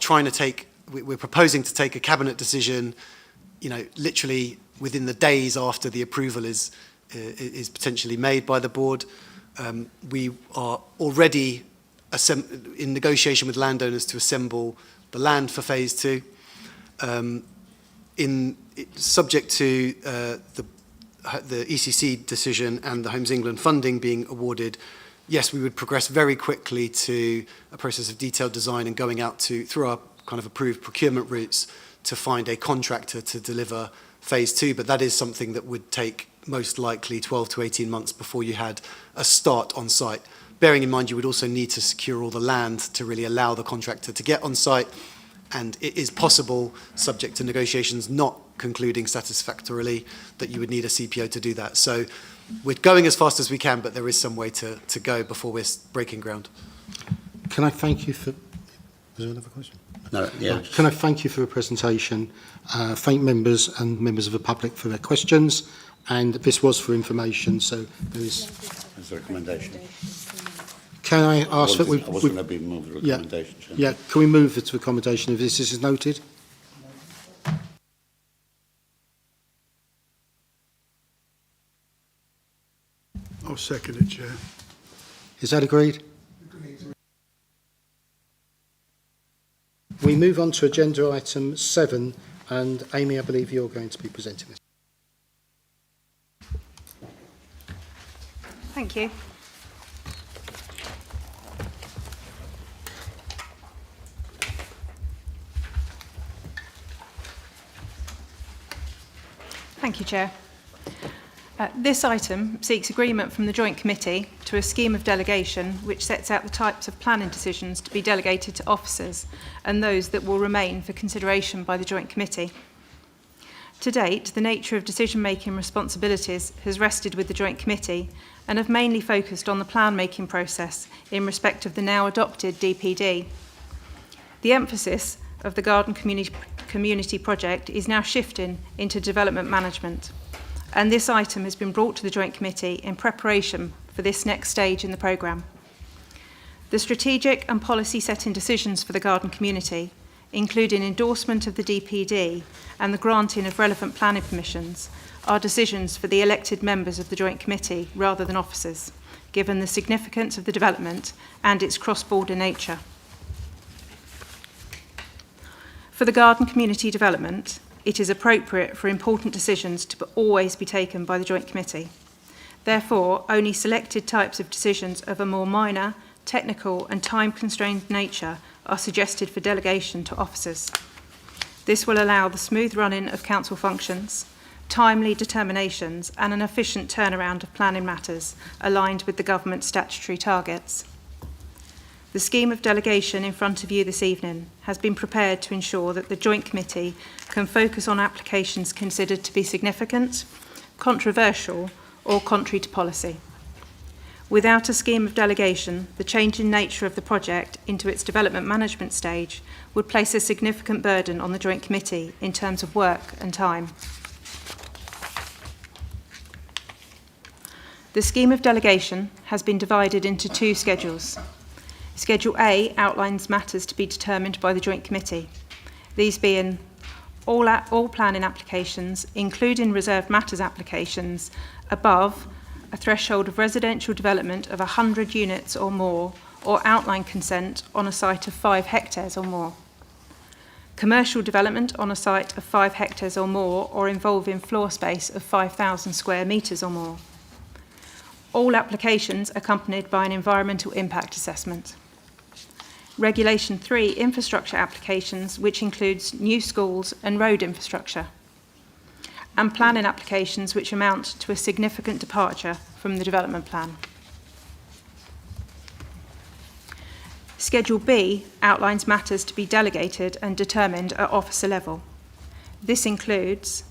we're proposing to take a cabinet decision, literally within the days after the approval is potentially made by the board. We are already in negotiation with landowners to assemble the land for phase 2. Subject to the ECC decision and the Homes England funding being awarded, yes, we would progress very quickly to a process of detailed design and going out through our kind of approved procurement routes to find a contractor to deliver phase 2, but that is something that would take most likely 12 to 18 months before you had a start on site. Bearing in mind you would also need to secure all the land to really allow the contractor to get on site, and it is possible, subject to negotiations not concluding satisfactorily, that you would need a CPO to do that. So we're going as fast as we can, but there is some way to go before we're breaking ground. Can I thank you for... Was there another question? No, yeah. Can I thank you for the presentation, thank members and members of the public for their questions, and this was for information, so there is... As a recommendation. Can I ask that I was going to be moved the recommendation. Yeah, can we move it to accommodation if this is noted? I'll second it, Chair. Is that agreed? We move on to agenda item 7, and Amy, I believe you're going to be presenting this. Thank you. Thank you, Chair. This item seeks agreement from the Joint Committee to a scheme of delegation which sets out the types of planning decisions to be delegated to officers and those that will remain for consideration by the Joint Committee. To date, the nature of decision-making responsibilities has rested with the Joint Committee and have mainly focused on the plan-making process in respect of the now adopted DPD. The emphasis of the Garden Community Project is now shifting into development management, and this item has been brought to the Joint Committee in preparation for this next stage in the programme. The strategic and policy setting decisions for the garden community, including endorsement of the DPD and the granting of relevant planning permissions, are decisions for the elected members of the Joint Committee rather than officers, given the significance of the development and its cross-border nature. For the garden community development, it is appropriate for important decisions to always be taken by the Joint Committee. Therefore, only selected types of decisions of a more minor, technical and time-constrained nature are suggested for delegation to officers. This will allow the smooth running of council functions, timely determinations and an efficient turnaround of planning matters aligned with the government's statutory targets. The scheme of delegation in front of you this evening has been prepared to ensure that the Joint Committee can focus on applications considered to be significant, controversial or contrary to policy. Without a scheme of delegation, the changing nature of the project into its development management stage would place a significant burden on the Joint Committee in terms of work and time. The scheme of delegation has been divided into 2 schedules. Schedule A outlines matters to be determined by the Joint Committee, these being all planning applications, including reserved matters applications, above a threshold of residential development of 100 units or more, or outline consent on a site of 5 hectares or more. Commercial development on a site of 5 hectares or more, or involving floor space of 5,000 square metres or more. All applications accompanied by an environmental impact assessment. Regulation 3 infrastructure applications, which includes new schools and road infrastructure. And planning applications which amount to a significant departure from the development plan. Schedule B outlines matters to be delegated and determined at officer level. This includes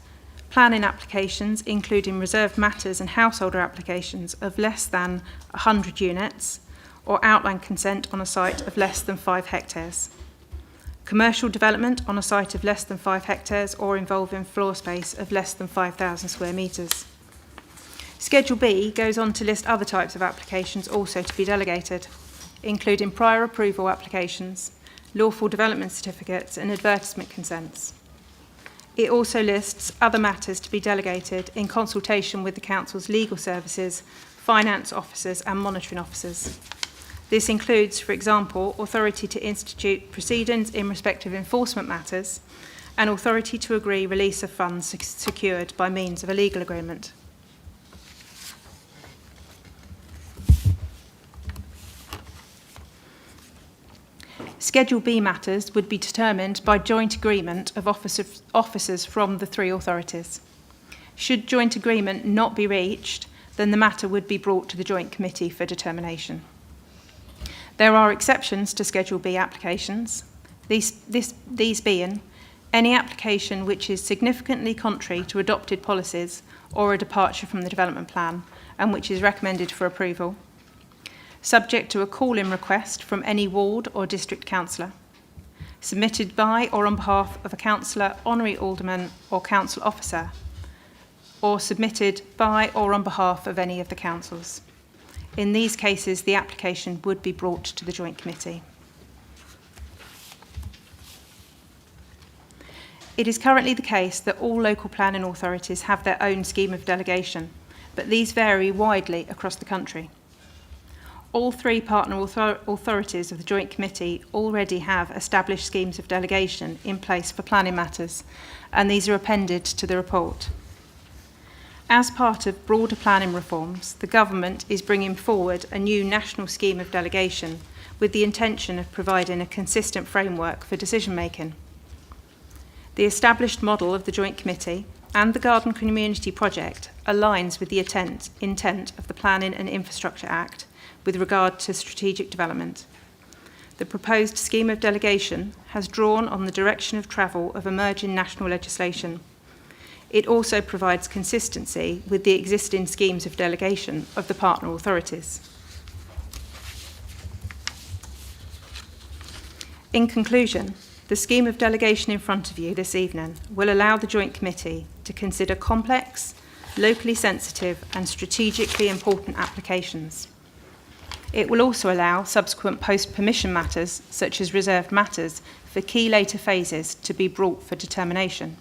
planning applications, including reserved matters and householder applications of less than 100 units, or outline consent on a site of less than 5 hectares. Commercial development on a site of less than 5 hectares or involving floor space of less than 5,000 square metres. Schedule B goes on to list other types of applications also to be delegated, including prior approval applications, lawful development certificates and advertisement consents. It also lists other matters to be delegated in consultation with the Council's legal services, finance officers and monitoring officers. This includes, for example, authority to institute proceedings in respect of enforcement matters and authority to agree release of funds secured by means of a legal agreement. Schedule B matters would be determined by joint agreement of officers from the three authorities. Should joint agreement not be reached, then the matter would be brought to the Joint Committee for determination. There are exceptions to Schedule B applications, these being any application which is significantly contrary to adopted policies or a departure from the development plan and which is recommended for approval, subject to a call-in request from any ward or district councillor, submitted by or on behalf of a councillor, honorary alderman or council officer, or submitted by or on behalf of any of the councils. In these cases, the application would be brought to the Joint Committee. It is currently the case that all local planning authorities have their own scheme of delegation, but these vary widely across the country. All three partner authorities of the Joint Committee already have established schemes of delegation in place for planning matters, and these are appended to the report. As part of broader planning reforms, the Government is bringing forward a new national scheme of delegation with the intention of providing a consistent framework for decision-making. The established model of the Joint Committee and the Garden Community Project aligns with the intent of the Planning and Infrastructure Act with regard to strategic development. The proposed scheme of delegation has drawn on the direction of travel of emerging national legislation. It also provides consistency with the existing schemes of delegation of the partner authorities. In conclusion, the scheme of delegation in front of you this evening will allow the Joint Committee to consider complex, locally sensitive and strategically important applications. It will also allow subsequent post-permission matters, such as reserved matters, for key later phases to be brought for determination.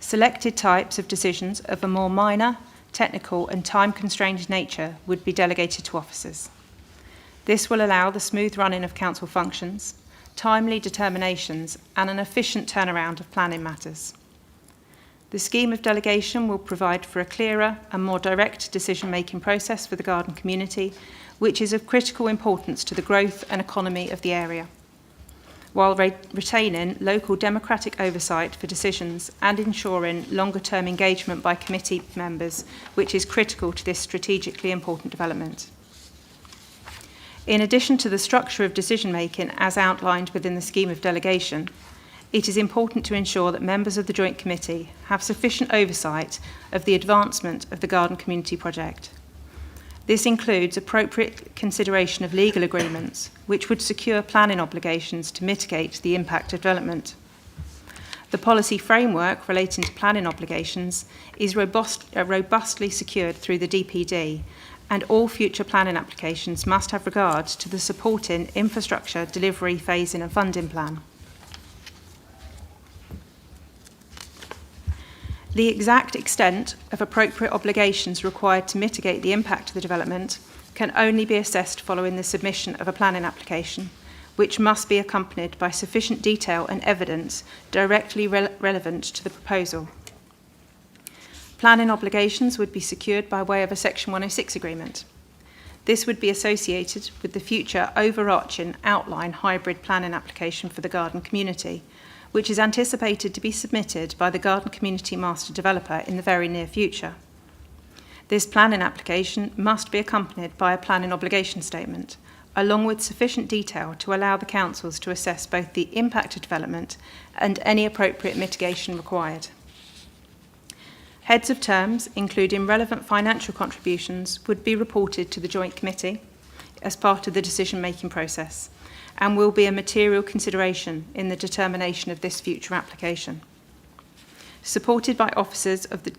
Selected types of decisions of a more minor, technical and time-constrained nature would be delegated to officers. This will allow the smooth running of council functions, timely determinations and an efficient turnaround of planning matters. The scheme of delegation will provide for a clearer and more direct decision-making process for the garden community, which is of critical importance to the growth and economy of the area, while retaining local democratic oversight for decisions and ensuring longer-term engagement by committee members, which is critical to this strategically important development. In addition to the structure of decision-making as outlined within the scheme of delegation, it is important to ensure that members of the Joint Committee have sufficient oversight of the advancement of the Garden Community Project. This includes appropriate consideration of legal agreements, which would secure planning obligations to mitigate the impact of development. The policy framework relating to planning obligations is robustly secured through the DPD, and all future planning applications must have regard to the supporting infrastructure delivery phasing and funding plan. The exact extent of appropriate obligations required to mitigate the impact of the development can only be assessed following the submission of a planning application, which must be accompanied by sufficient detail and evidence directly relevant to the proposal. Planning obligations would be secured by way of a Section 106 agreement. This would be associated with the future overarching outline hybrid planning application for the garden community, which is anticipated to be submitted by the Garden Community Master Developer in the very near future. This planning application must be accompanied by a planning obligation statement, along with sufficient detail to allow the councils to assess both the impact of development and any appropriate mitigation required. Heads of terms, including relevant financial contributions, would be reported to the Joint Committee as part of the decision-making process, and will be a material consideration in the determination of this future application. Supported by officers, the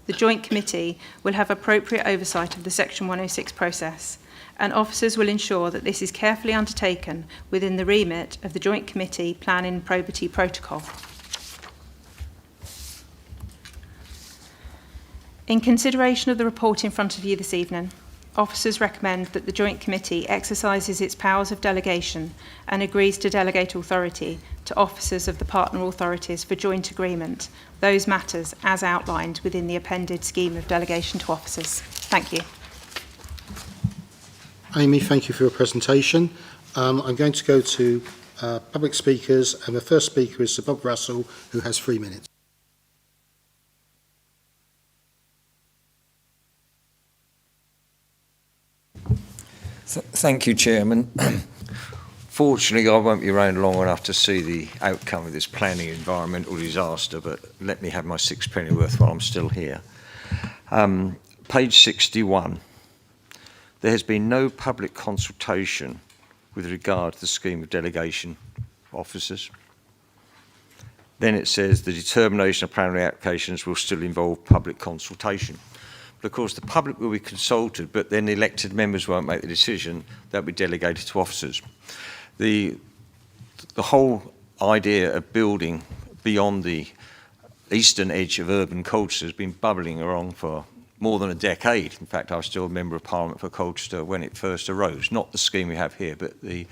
Joint Committee will have appropriate oversight of the Section 106 process, and officers will ensure that this is carefully undertaken within the remit of the Joint Committee Planning Probity Protocol. In consideration of the report in front of you this evening, officers recommend that the Joint Committee exercises its powers of delegation and agrees to delegate authority to officers of the partner authorities for joint agreement, those matters as outlined within the appended scheme of delegation to officers. Thank you. Amy, thank you for your presentation. I'm going to go to public speakers, and the first speaker is Sir Bob Russell, who has 3 minutes. Thank you, Chairman. Fortunately, I won't be around long enough to see the outcome of this planning environmental disaster, but let me have my sixpenny worth while I'm still here. Page 61. There has been no public consultation with regard to the scheme of delegation officers. Then it says the determination of planning applications will still involve public consultation. But of course, the public will be consulted, but then the elected members won't make the decision. That will be delegated to officers. The whole idea of building beyond the eastern edge of urban Colchester has been bubbling around for more than a decade. In fact, I was still a Member of Parliament for Colchester when it first arose. Not the scheme we have here, but the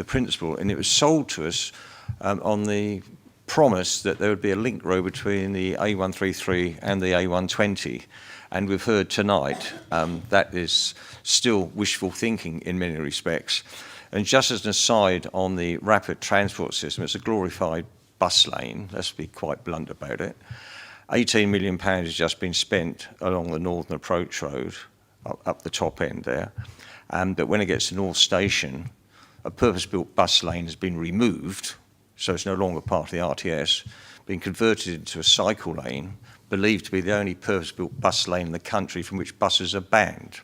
principle. And it was sold to us on the promise that there would be a link road between the A133 and the A120. And we've heard tonight that is still wishful thinking in many respects. And just as an aside on the rapid transport system, it's a glorified bus lane, let's be quite blunt about it. £18 million has just been spent along the Northern Approach Road, up the top end there. But when it gets to North Station, a purpose-built bus lane has been removed, so it's no longer part of the RTS, been converted into a cycle lane, believed to be the only purpose-built bus lane in the country from which buses are banned.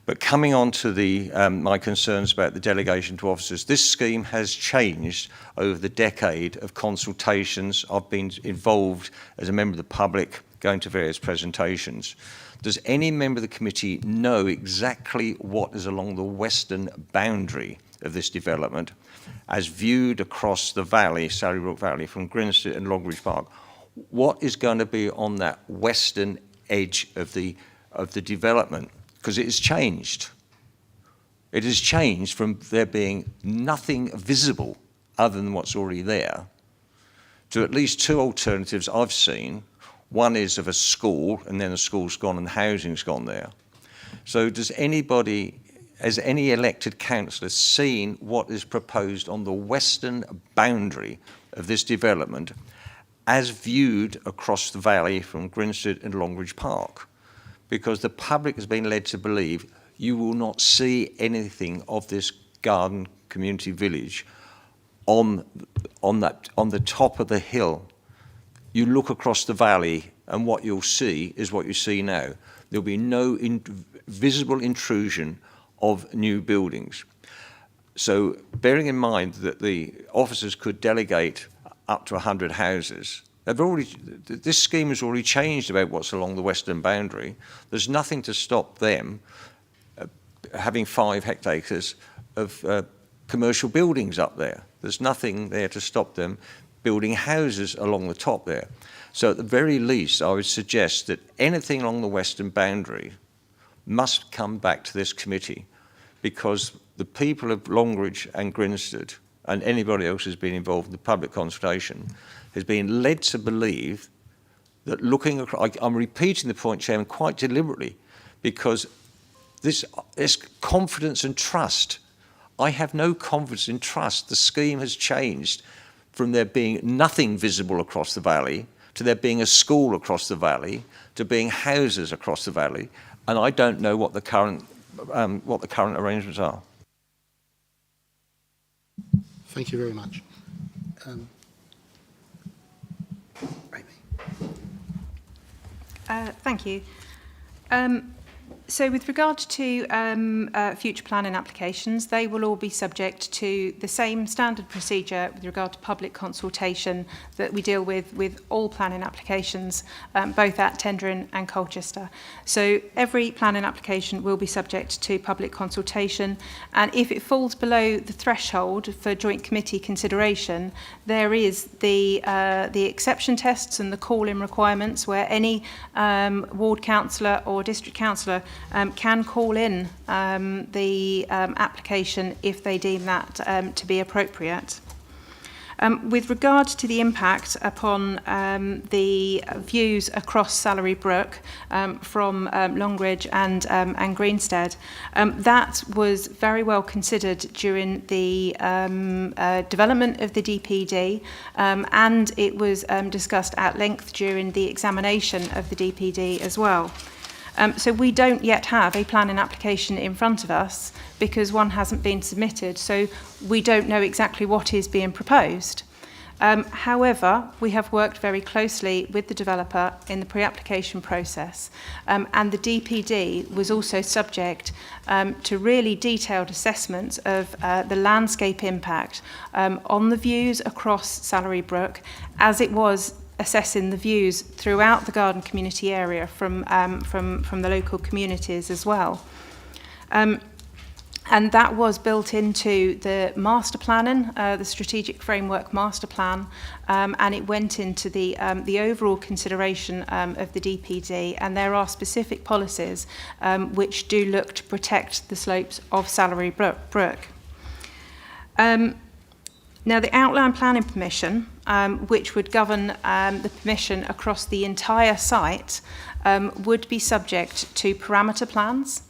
But coming on to my concerns about the delegation to officers, this scheme has changed over the decade of consultations. I've been involved as a member of the public, going to various presentations. Does any member of the committee know exactly what is along the western boundary of this development as viewed across the valley, Sallybrook Valley, from Grinstead and Longridge Park? What is going to be on that western edge of the development? Because it has changed. It has changed from there being nothing visible other than what's already there to at least two alternatives I've seen. One is of a school, and then the school's gone and the housing's gone there. So has any elected councillor seen what is proposed on the western boundary of this development as viewed across the valley from Grinstead and Longridge Park? Because the public has been led to believe you will not see anything of this garden community village on the top of the hill. You look across the valley and what you'll see is what you see now. There'll be no visible intrusion of new buildings. So bearing in mind that the officers could delegate up to 100 houses, this scheme has already changed about what's along the western boundary. There's nothing to stop them having 5 hectares of commercial buildings up there. There's nothing there to stop them building houses along the top there. So at the very least, I would suggest that anything along the western boundary must come back to this committee, because the people of Longridge and Grinstead and anybody else who's been involved in the public consultation has been led to believe that looking across, I'm repeating the point, Chairman, quite deliberately, because this confidence and trust. I have no confidence in trust. The scheme has changed from there being nothing visible across the valley to there being a school across the valley to being houses across the valley, and I don't know what the current arrangements are. Thank you very much. Thank you. So with regard to future planning applications, they will all be subject to the same standard procedure with regard to public consultation that we deal with all planning applications, both at Tendring and Colchester. So every planning application will be subject to public consultation, and if it falls below the threshold for joint committee consideration, there is the exception tests and the call-in requirements where any ward councillor or district councillor can call in the application if they deem that to be appropriate. With regard to the impact upon the views across Salary Brook from Longridge and Greenstead, that was very well considered during the development of the DPD, and it was discussed at length during the examination of the DPD as well. So we don't yet have a planning application in front of us because one hasn't been submitted, so we don't know exactly what is being proposed. However, we have worked very closely with the developer in the pre-application process, and the DPD was also subject to really detailed assessments of the landscape impact on the views across Salary Brook, as it was assessing the views throughout the garden community area from the local communities as well. And that was built into the master planning, the strategic framework master plan, and it went into the overall consideration of the DPD, and there are specific policies which do look to protect the slopes of Salary Brook. Now, the outline planning permission, which would govern the permission across the entire site, would be subject to parameter plans.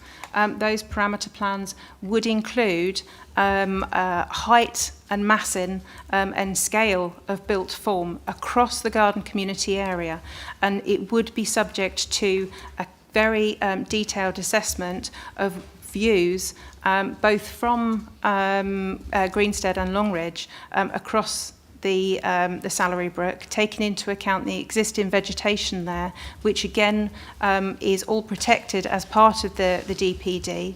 Those parameter plans would include height and massing and scale of built form across the garden community area, and it would be subject to a very detailed assessment of views both from Greenstead and Longridge across the Salary Brook, taking into account the existing vegetation there, which again is all protected as part of the DPD.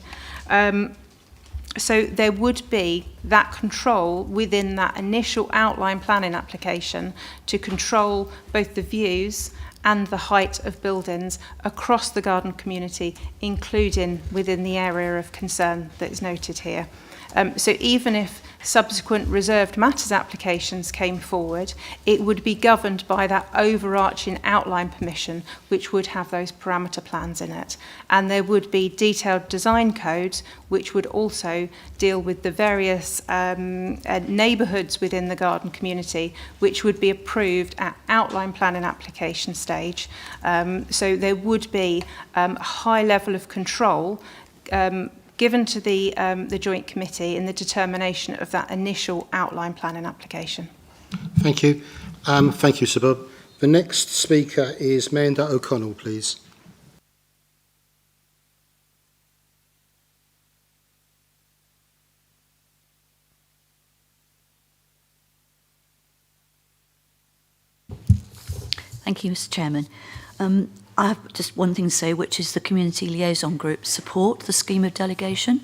So there would be that control within that initial outline planning application to control both the views and the height of buildings across the garden community, including within the area of concern that is noted here. So even if subsequent reserved matters applications came forward, it would be governed by that overarching outline permission, which would have those parameter plans in it. And there would be detailed design codes, which would also deal with the various neighbourhoods within the garden community, which would be approved at outline planning application stage. So there would be a high level of control given to the Joint Committee in the determination of that initial outline planning application. Thank you. Thank you, Sir Bob. The next speaker is Manda O'Connell, please. Thank you, Mr. Chairman. I have just one thing to say, which is the Community Liaison Group support the scheme of delegation,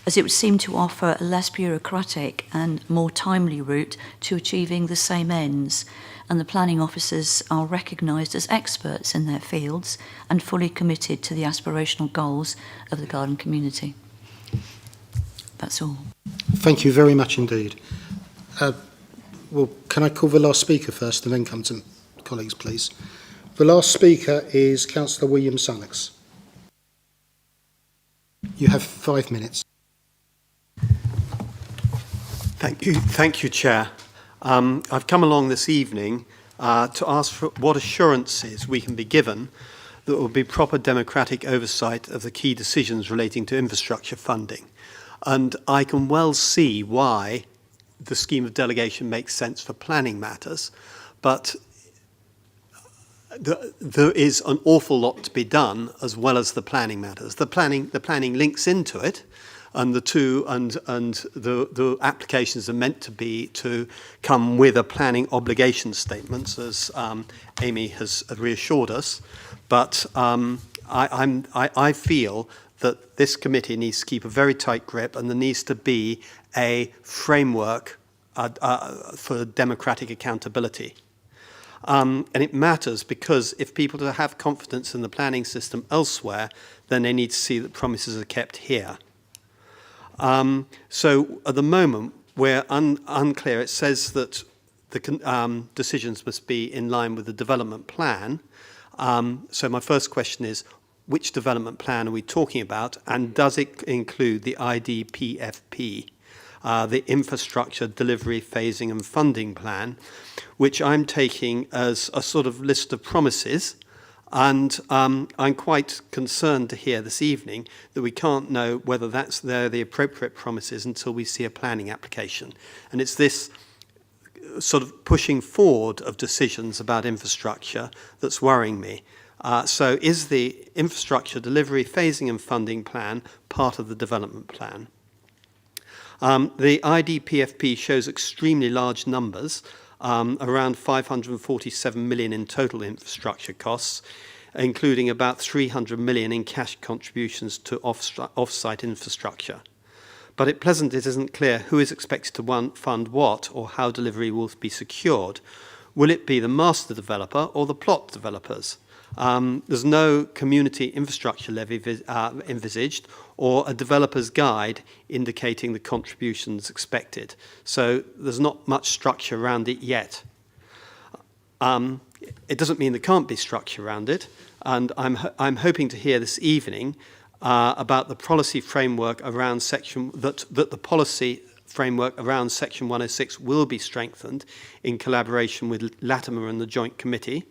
as it would seem to offer a less bureaucratic and more timely route to achieving the same ends, and the planning officers are recognised as experts in their fields and fully committed to the aspirational goals of the garden community. That's all. Thank you very much indeed. Well, can I call the last speaker first and then come to colleagues, please? The last speaker is Councillor William Sunnox. You have 5 minutes. Thank you, Chair. I've come along this evening to ask for what assurances we can be given that will be proper democratic oversight of the key decisions relating to infrastructure funding. And I can well see why the scheme of delegation makes sense for planning matters, but there is an awful lot to be done as well as the planning matters. The planning links into it, and the applications are meant to be to come with a planning obligation statement, as Amy has reassured us. But I feel that this committee needs to keep a very tight grip, and there needs to be a framework for democratic accountability. And it matters because if people have confidence in the planning system elsewhere, then they need to see that promises are kept here. So at the moment, we're unclear. It says that the decisions must be in line with the development plan. So my first question is, which development plan are we talking about, and does it include the IDPFP? the Infrastructure Delivery, Phasing and Funding Plan, which I'm taking as a sort of list of promises. And I'm quite concerned to hear this evening that we can't know whether they're the appropriate promises until we see a planning application. And it's this sort of pushing forward of decisions about infrastructure that's worrying me. So is the Infrastructure Delivery, Phasing and Funding Plan part of the development plan? The IDPFP shows extremely large numbers, around 547 million in total infrastructure costs, including about 300 million in cash contributions to off-site infrastructure. But at present it isn't clear who is expected to fund what or how delivery will be secured. Will it be the master developer or the plot developers? There's no community infrastructure levy envisaged or a developer's guide indicating the contributions expected. So there's not much structure around it yet. It doesn't mean there can't be structure around it, and I'm hoping to hear this evening about the policy framework around that the policy framework around Section 106 will be strengthened in collaboration with Latimer and the Joint Committee.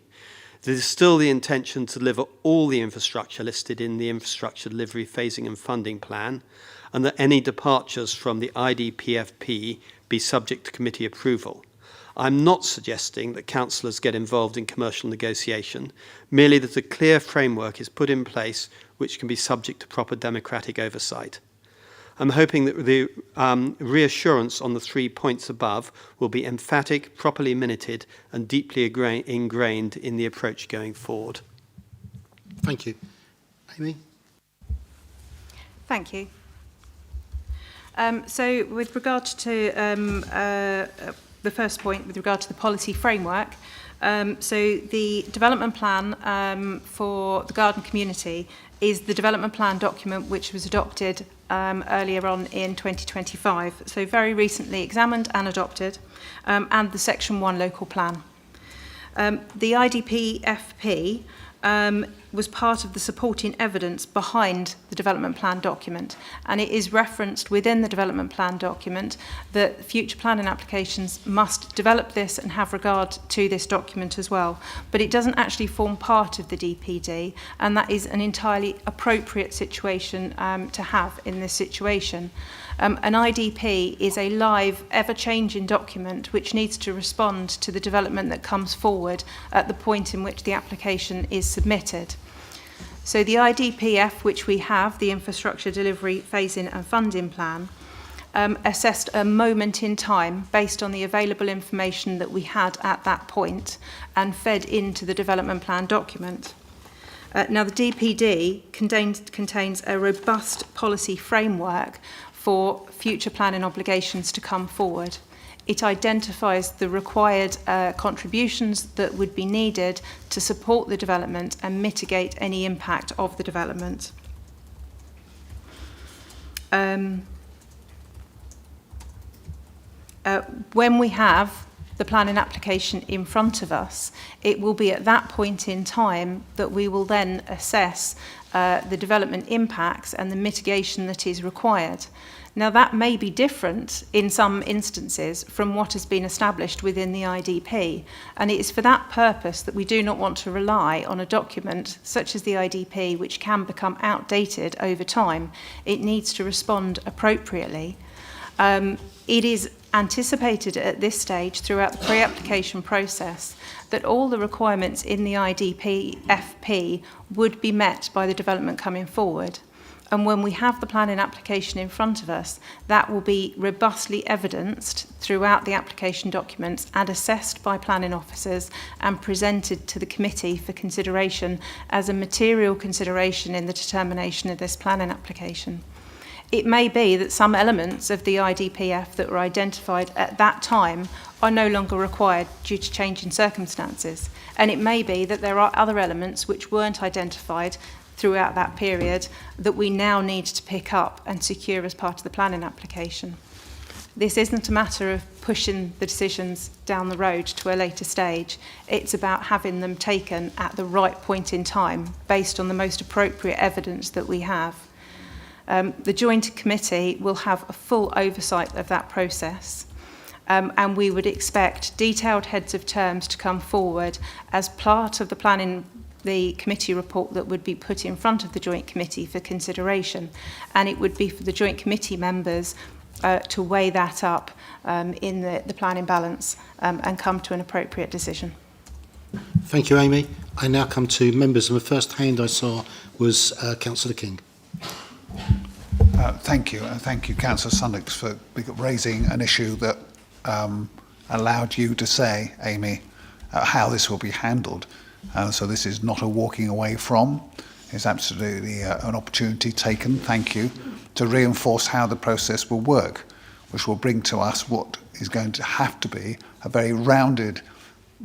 There is still the intention to deliver all the infrastructure listed in the Infrastructure Delivery, Phasing and Funding Plan, and that any departures from the IDPFP be subject to committee approval. I'm not suggesting that councillors get involved in commercial negotiation, merely that a clear framework is put in place which can be subject to proper democratic oversight. I'm hoping that the reassurance on the 3 points above will be emphatic, properly minuted, and deeply ingrained in the approach going forward. Thank you. Amy? Thank you. So with regard to the first point, with regard to the policy framework, so the development plan for the garden community is the development plan document which was adopted earlier on in 2025, so very recently examined and adopted, and the Section 1 local plan. The IDPFP was part of the supporting evidence behind the development plan document, and it is referenced within the development plan document that future planning applications must develop this and have regard to this document as well. But it doesn't actually form part of the DPD, and that is an entirely appropriate situation to have in this situation. An IDP is a live, ever-changing document which needs to respond to the development that comes forward at the point in which the application is submitted. So the IDPF, which we have, the Infrastructure Delivery, Phasing and Funding Plan, assessed a moment in time based on the available information that we had at that point and fed into the development plan document. Now the DPD contains a robust policy framework for future planning obligations to come forward. It identifies the required contributions that would be needed to support the development and mitigate any impact of the development. When we have the planning application in front of us, it will be at that point in time that we will then assess the development impacts and the mitigation that is required. Now that may be different in some instances from what has been established within the IDP, and it is for that purpose that we do not want to rely on a document such as the IDP, which can become outdated over time. It needs to respond appropriately. It is anticipated at this stage throughout the pre-application process that all the requirements in the IDP-FP would be met by the development coming forward. And when we have the planning application in front of us, that will be robustly evidenced throughout the application documents and assessed by planning officers and presented to the committee for consideration as a material consideration in the determination of this planning application. It may be that some elements of the IDPF that were identified at that time are no longer required due to changing circumstances. And it may be that there are other elements which weren't identified throughout that period that we now need to pick up and secure as part of the planning application. This isn't a matter of pushing the decisions down the road to a later stage. It's about having them taken at the right point in time based on the most appropriate evidence that we have. The Joint Committee will have a full oversight of that process. And we would expect detailed heads of terms to come forward as part of the committee report that would be put in front of the Joint Committee for consideration. And it would be for the Joint Committee members to weigh that up in the planning balance and come to an appropriate decision. Thank you, Amy. I now come to members, and the first hand I saw was Councillor King. Thank you. Thank you, Councillor Sundix, for raising an issue that allowed you to say, Amy, how this will be handled. So this is not a walking away from. It's absolutely an opportunity taken, thank you, to reinforce how the process will work, which will bring to us what is going to have to be a very rounded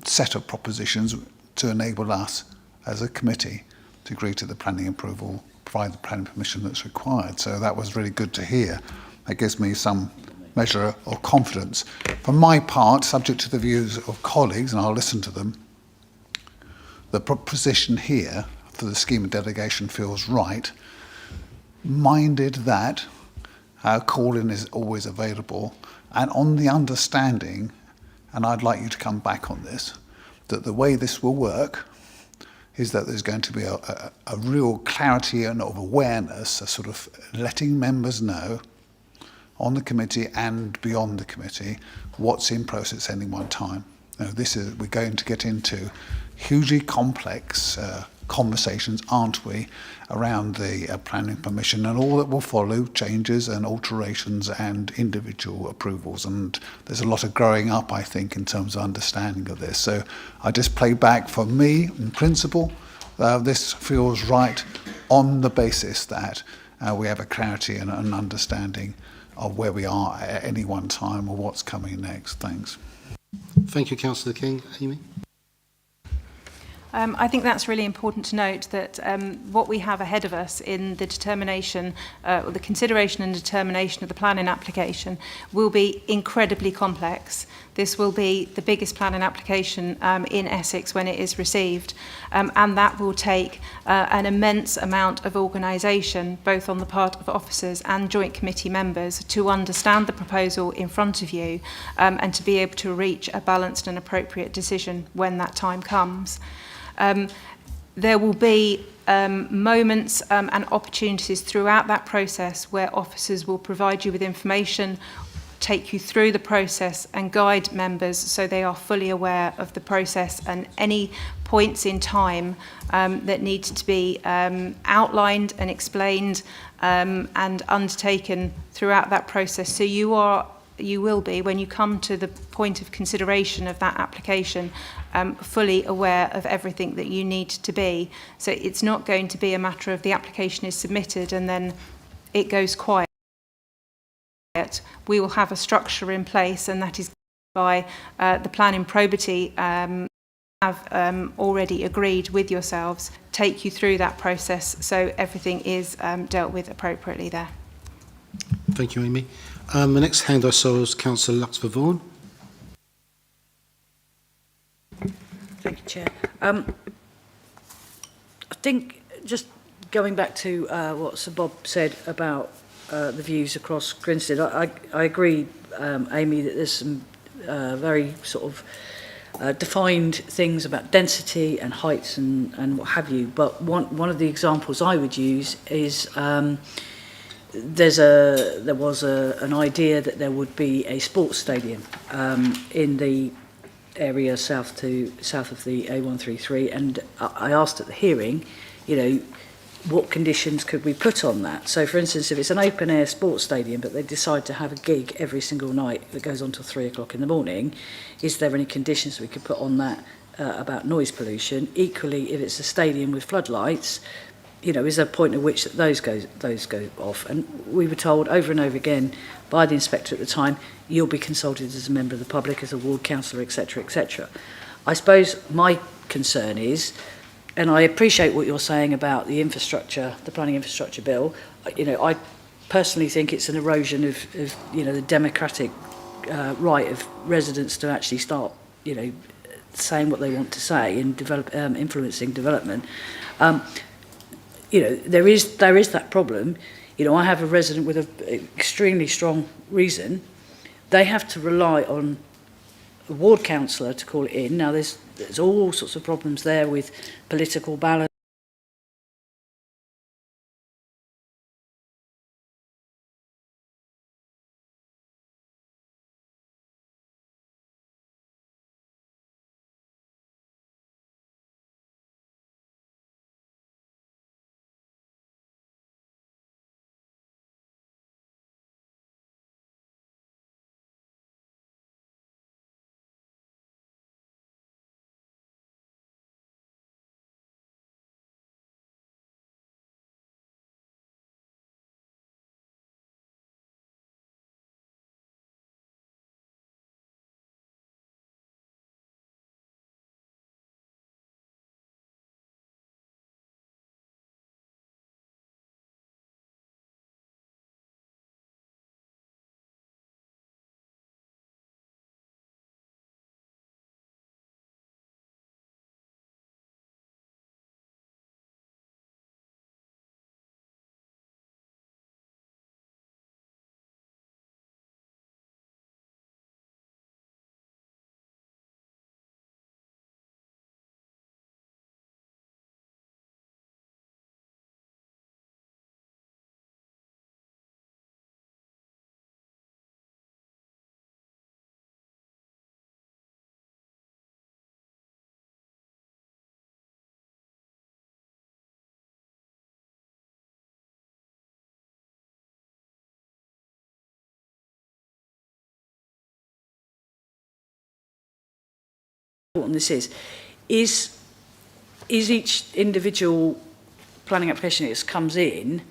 set of propositions to enable us as a committee to agree to the planning approval, provide the planning permission that's required. So that was really good to hear. That gives me some measure of confidence. For my part, subject to the views of colleagues, and I'll listen to them, the proposition here for the scheme of delegation feels right, minded that our call-in is always available, and on the understanding, and I'd like you to come back on this, that the way this will work is that there's going to be a real clarity and of awareness, a sort of letting members know on the committee and beyond the committee what's in process at any one time. You know, we're going to get into hugely complex conversations, aren't we, around the planning permission and all that will follow, changes and alterations and individual approvals. And there's a lot of growing up, I think, in terms of understanding of this. So I just play back, for me, in principle, this feels right on the basis that we have a clarity and an understanding of where we are at any one time or what's coming next. Thanks. Thank you, Councillor King. Amy? I think that's really important to note that what we have ahead of us in the determination, or the consideration and determination of the planning application will be incredibly complex. This will be the biggest planning application in Essex when it is received, and that will take an immense amount of organisation, both on the part of officers and joint committee members, to understand the proposal in front of you and to be able to reach a balanced and appropriate decision when that time comes. There will be moments and opportunities throughout that process where officers will provide you with information, take you through the process and guide members so they are fully aware of the process and any points in time that need to be outlined and explained and undertaken throughout that process. So you will be, when you come to the point of consideration of that application, fully aware of everything that you need to be. So it's not going to be a matter of the application is submitted and then it goes quiet. We will have a structure in place, and that is by the planning probity have already agreed with yourselves, take you through that process so everything is dealt with appropriately there. Thank you, Amy. The next hand I saw was Councillor Luxford Vaughan. Thank you, Chair. I think just going back to what Sir Bob said about the views across Grinstead, I agree, Amy, that there's some very sort of defined things about density and heights and what have you. But one of the examples I would use is there was an idea that there would be a sports stadium in the area south of the A133, and I asked at the hearing, you know, what conditions could we put on that? So, for instance, if it's an open-air sports stadium, but they decide to have a gig every single night that goes on till 3 o'clock in the morning, is there any conditions we could put on that about noise pollution? Equally, if it's a stadium with floodlights, you know, is there a point at which those go off? And we were told over and over again by the inspector at the time, you'll be consulted as a member of the public, as a ward councillor, etc., etc. I suppose my concern is, and I appreciate what you're saying about the infrastructure, the planning infrastructure bill. You know, I personally think it's an erosion of you know, the democratic right of residents to actually start, you know, saying what they want to say and influencing development. You know, there is that problem. You know, I have a resident with an extremely strong reason. They have to rely on a ward councillor to call it in. Now, there's all sorts of problems there with political balance. Important this is each individual planning application that comes in,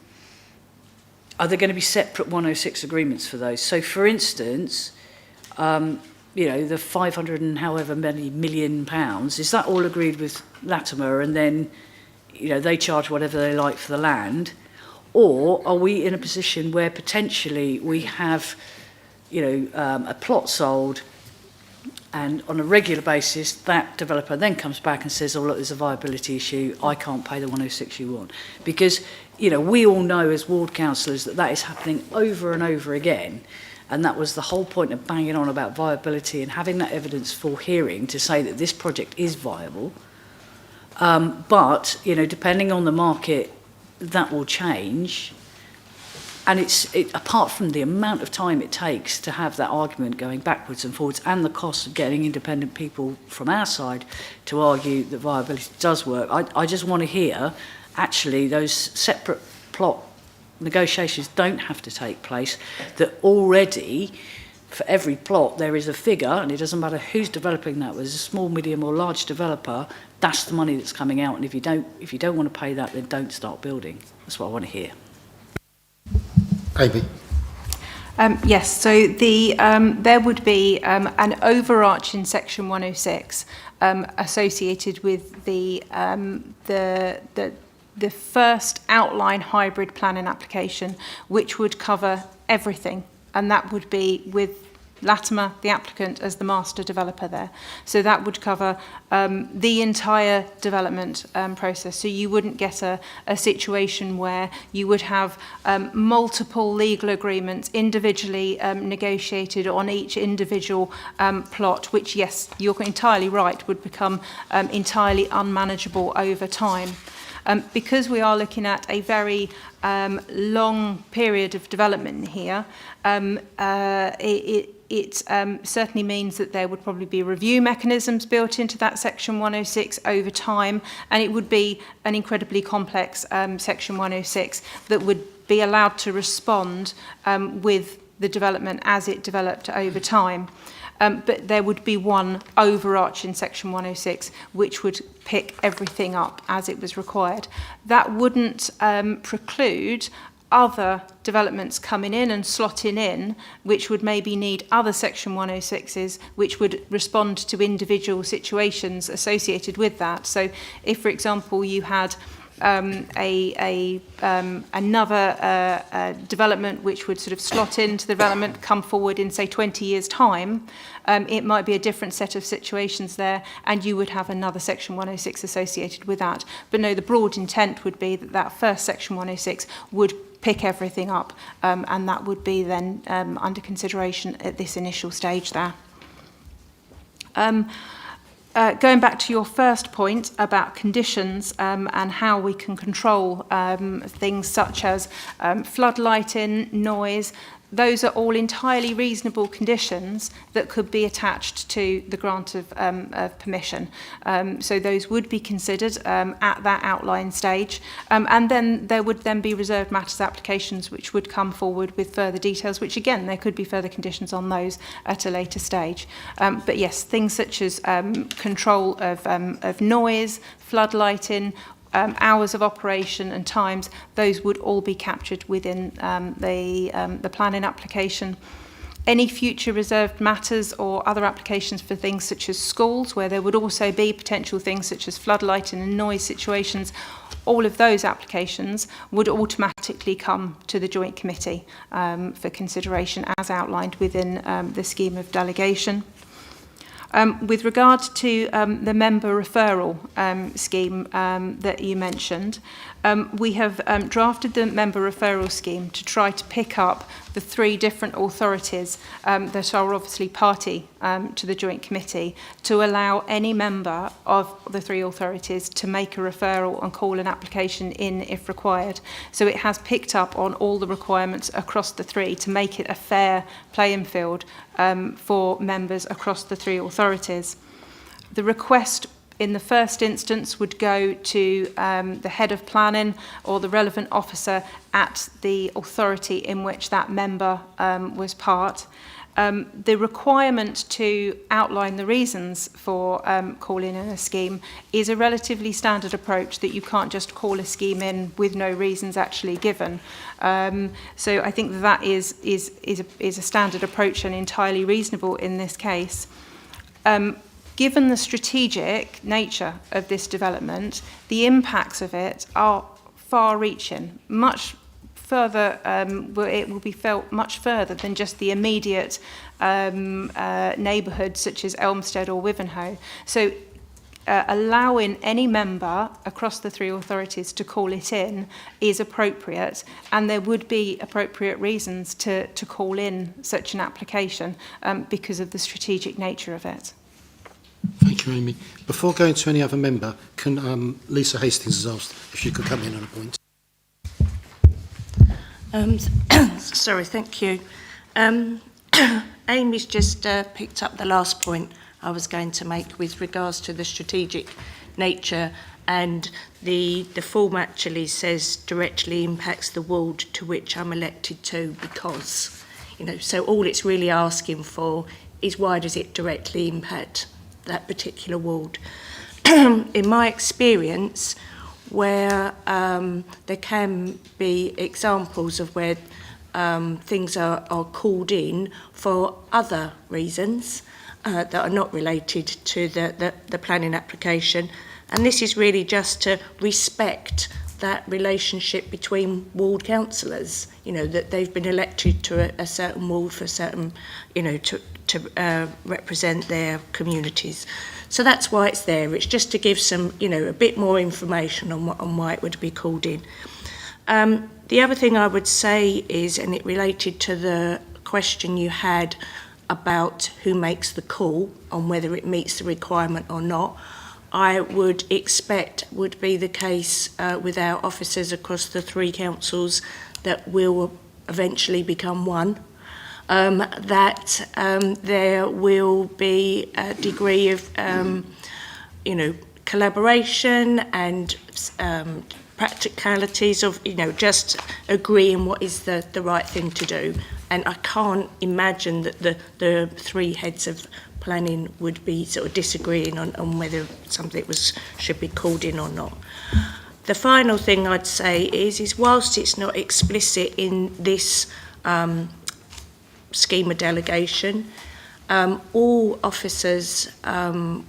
are there going to be separate 106 agreements for those? So, for instance, you know, the 500 and however many million pounds, is that all agreed with Latimer, and then, you know, they charge whatever they like for the land? Or are we in a position where potentially we have, you know, a plot sold, and on a regular basis, that developer then comes back and says, oh, look, there's a viability issue. I can't pay the 106 you want. Because, you know, we all know as ward councillors that is happening over and over again. And that was the whole point of banging on about viability and having that evidence for hearing to say that this project is viable. But, you know, depending on the market, that will change. And apart from the amount of time it takes to have that argument going backwards and forwards, and the cost of getting independent people from our side to argue that viability does work, I just want to hear, actually, those separate plot negotiations don't have to take place, that already, for every plot, there is a figure, and it doesn't matter who's developing that, whether it's a small, medium or large developer, that's the money that's coming out, and if you don't want to pay that, then don't start building. That's what I want to hear. Amy. Yes, so there would be an overarching section 106 associated with the first outline hybrid planning application, which would cover everything, and that would be with Latimer, the applicant, as the master developer there. So that would cover the entire development process. So you wouldn't get a situation where you would have multiple legal agreements individually negotiated on each individual plot, which, yes, you're entirely right, would become entirely unmanageable over time. Because we are looking at a very long period of development here, it certainly means that there would probably be review mechanisms built into that section 106 over time, and it would be an incredibly complex section 106 that would be allowed to respond with the development as it developed over time. But there would be one overarching section 106 which would pick everything up as it was required. That wouldn't preclude other developments coming in and slotting in, which would maybe need other section 106s, which would respond to individual situations associated with that. So if, for example, you had another development which would sort of slot into the development, come forward in, say, 20 years' time, it might be a different set of situations there, and you would have another section 106 associated with that. But no, the broad intent would be that that first section 106 would pick everything up, and that would be then under consideration at this initial stage there. Going back to your first point about conditions and how we can control things such as floodlighting, noise, those are all entirely reasonable conditions that could be attached to the grant of permission. So those would be considered at that outline stage. And then there would then be reserved matters applications which would come forward with further details, which again, there could be further conditions on those at a later stage. But yes, things such as control of noise, floodlighting, hours of operation and times, those would all be captured within the planning application. Any future reserved matters or other applications for things such as schools, where there would also be potential things such as floodlighting and noise situations, all of those applications would automatically come to the Joint Committee for consideration as outlined within the scheme of delegation. With regard to the member referral scheme that you mentioned, we have drafted the member referral scheme to try to pick up the three different authorities that are obviously party to the Joint Committee, to allow any member of the three authorities to make a referral and call an application in if required. So it has picked up on all the requirements across the three to make it a fair playing field for members across the three authorities. The request in the first instance would go to the head of planning or the relevant officer at the authority in which that member was part. The requirement to outline the reasons for calling in a scheme is a relatively standard approach, that you can't just call a scheme in with no reasons actually given. So I think that is a standard approach and entirely reasonable in this case. Given the strategic nature of this development, the impacts of it are far-reaching, much further, it will be felt much further than just the immediate neighbourhoods such as Elmstead or Wivenhoe. So allowing any member across the three authorities to call it in is appropriate, and there would be appropriate reasons to call in such an application because of the strategic nature of it. Thank you, Amy. Before going to any other member, can Lisa Hastings has asked if she could come in on a point. Sorry, thank you. Amy's just picked up the last point I was going to make with regards to the strategic nature, and the form actually says directly impacts the ward to which I'm elected to, because, so all it's really asking for is why does it directly impact that particular ward. In my experience, where there can be examples of where things are called in for other reasons that are not related to the planning application, and this is really just to respect that relationship between ward councillors, that they've been elected to a certain ward for certain, to represent their communities. So that's why it's there. It's just to give some, a bit more information on why it would be called in. The other thing I would say is, and it related to the question you had about who makes the call on whether it meets the requirement or not, I would expect would be the case with our officers across the three councils that will eventually become one. That there will be a degree of, collaboration and practicalities of, just agreeing what is the right thing to do. And I can't imagine that the three heads of planning would be sort of disagreeing on whether something should be called in or not. The final thing I'd say is whilst it's not explicit in this scheme of delegation, all officers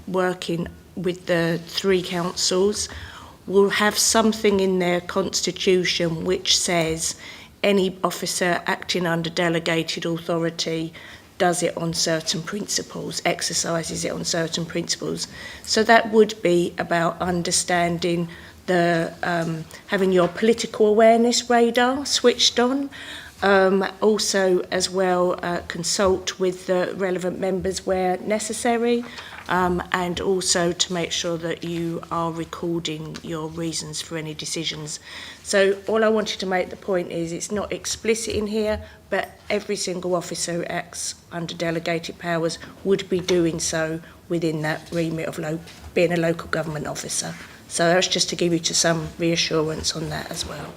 working with the three councils will have something in their constitution which says any officer acting under delegated authority does it on certain principles, exercises it on certain principles. So that would be about understanding the having your political awareness radar switched on. Also, as well, consult with the relevant members where necessary, and also to make sure that you are recording your reasons for any decisions. So all I wanted to make the point is it's not explicit in here, but every single officer who acts under delegated powers would be doing so within that remit of being a local government officer. So that's just to give you some reassurance on that as well.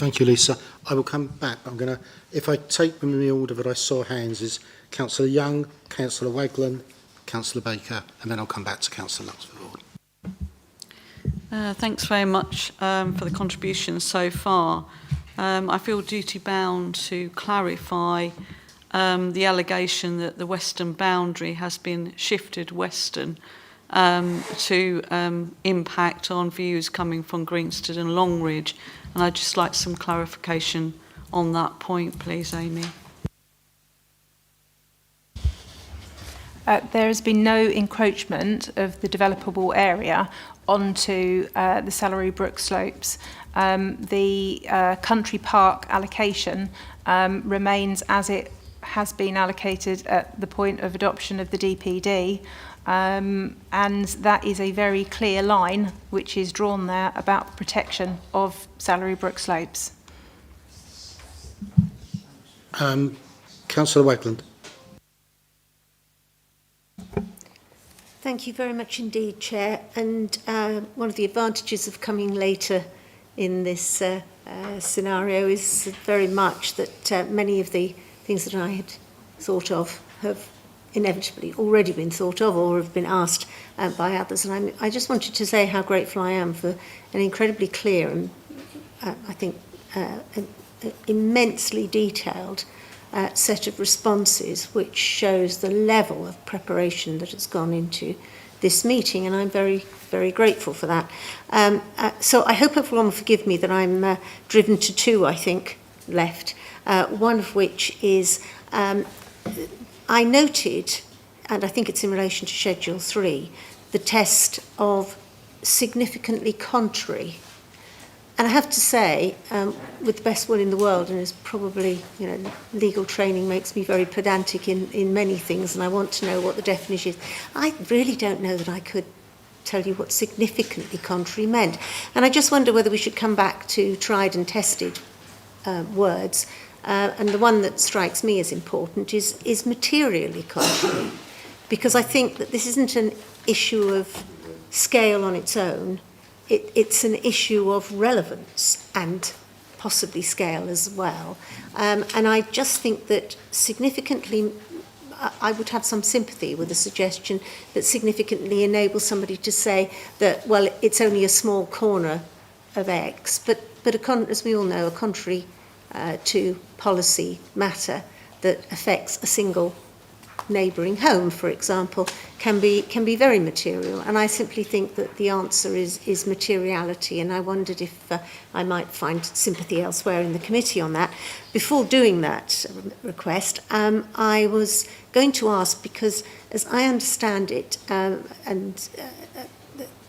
Thank you, Lisa. I will come back. I'm going to, if I take them in the order that I saw hands, is Councillor Young, Councillor Wagland, Councillor Baker, and then I'll come back to Councillor Luxford. Thanks very much for the contributions so far. I feel duty bound to clarify the allegation that the western boundary has been shifted western to impact on views coming from Greenstead and Longridge. And I'd just like some clarification on that point, please, Amy. There has been no encroachment of the developable area onto the Salary Brook slopes. The country park allocation remains as it has been allocated at the point of adoption of the DPD, and that is a very clear line which is drawn there about protection of Salary Brook slopes. Councillor Wagland. Thank you very much indeed, Chair. And one of the advantages of coming later in this scenario is very much that many of the things that I had thought of have inevitably already been thought of or have been asked by others. And I just wanted to say how grateful I am for an incredibly clear and I think immensely detailed set of responses which shows the level of preparation that has gone into this meeting, and I'm very, very grateful for that. So I hope everyone will forgive me that I'm driven to two, I think, left, one of which is I noted, and I think it's in relation to Schedule 3, the test of significantly contrary. And I have to say, with the best will in the world, and it's probably, legal training makes me very pedantic in many things, and I want to know what the definition is. I really don't know that I could tell you what significantly contrary meant. And I just wonder whether we should come back to tried and tested words. And the one that strikes me as important is materially contrary, because I think that this isn't an issue of scale on its own. It's an issue of relevance and possibly scale as well. And I just think that significantly, I would have some sympathy with the suggestion that significantly enables somebody to say that, well, it's only a small corner of X, but as we all know, a contrary to policy matter that affects a single neighbouring home, for example, can be very material. And I simply think that the answer is materiality, and I wondered if I might find sympathy elsewhere in the committee on that. Before doing that request, I was going to ask, because as I understand it, and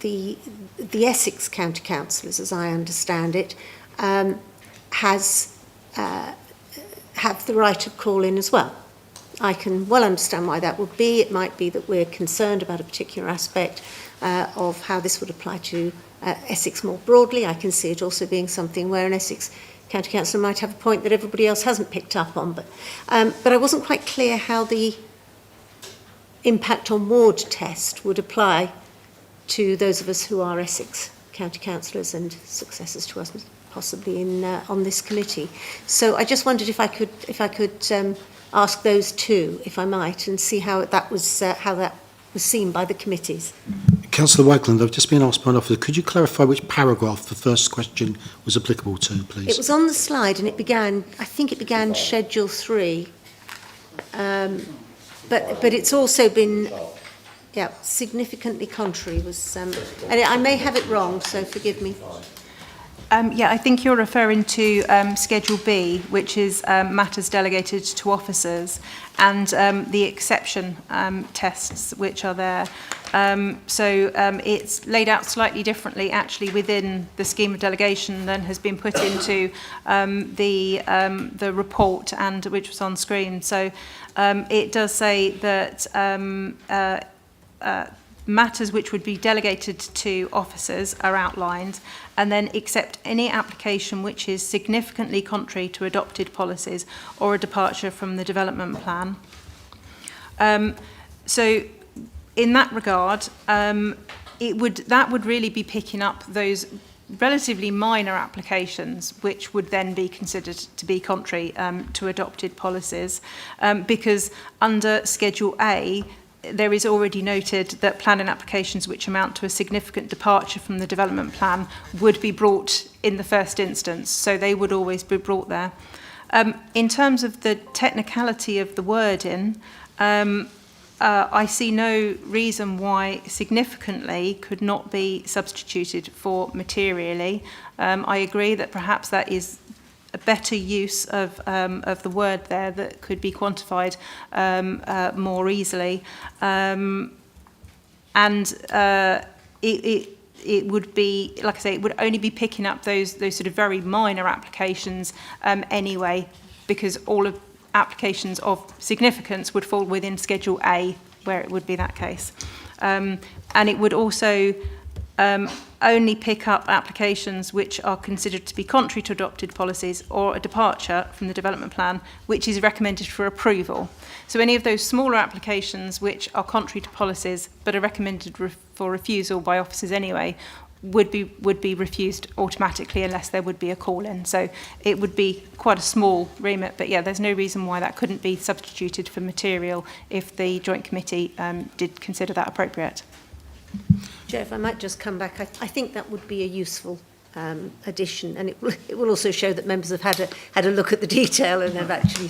the Essex County Councillors, as I understand it, have the right of call-in as well. I can well understand why that would be. It might be that we're concerned about a particular aspect of how this would apply to Essex more broadly. I can see it also being something where an Essex County Councillor might have a point that everybody else hasn't picked up on. But I wasn't quite clear how the impact on ward test would apply to those of us who are Essex County Councillors and successors to us possibly on this committee. So I just wondered if I could ask those two, if I might, and see how that was seen by the committees. Councillor Wagland, I've just been asked by an officer, could you clarify which paragraph the first question was applicable to, please? It was on the slide, and I think it began Schedule 3, but it's also been, significantly contrary was, and I may have it wrong, so forgive me. Yeah, I think you're referring to Schedule B, which is matters delegated to officers, and the exception tests which are there. It's laid out slightly differently actually within the scheme of delegation than has been put into the report, and which was on screen. So it does say that matters which would be delegated to officers are outlined, and then accept any application which is significantly contrary to adopted policies or a departure from the development plan. So in that regard, that would really be picking up those relatively minor applications which would then be considered to be contrary to adopted policies, because under Schedule A, there is already noted that planning applications which amount to a significant departure from the development plan would be brought in the first instance, so they would always be brought there. In terms of the technicality of the wording, I see no reason why significantly could not be substituted for materially. I agree that perhaps that is a better use of the word there that could be quantified more easily. It would be, like I say, it would only be picking up those sort of very minor applications anyway, because all of applications of significance would fall within Schedule A, where it would be that case. And it would also only pick up applications which are considered to be contrary to adopted policies or a departure from the development plan, which is recommended for approval. So any of those smaller applications which are contrary to policies but are recommended for refusal by officers anyway would be refused automatically unless there would be a call-in. So it would be quite a small remit, but yeah, there's no reason why that couldn't be substituted for material if the Joint Committee did consider that appropriate. Chair, if I might just come back, I think that would be a useful addition, and it will also show that members have had a look at the detail and have actually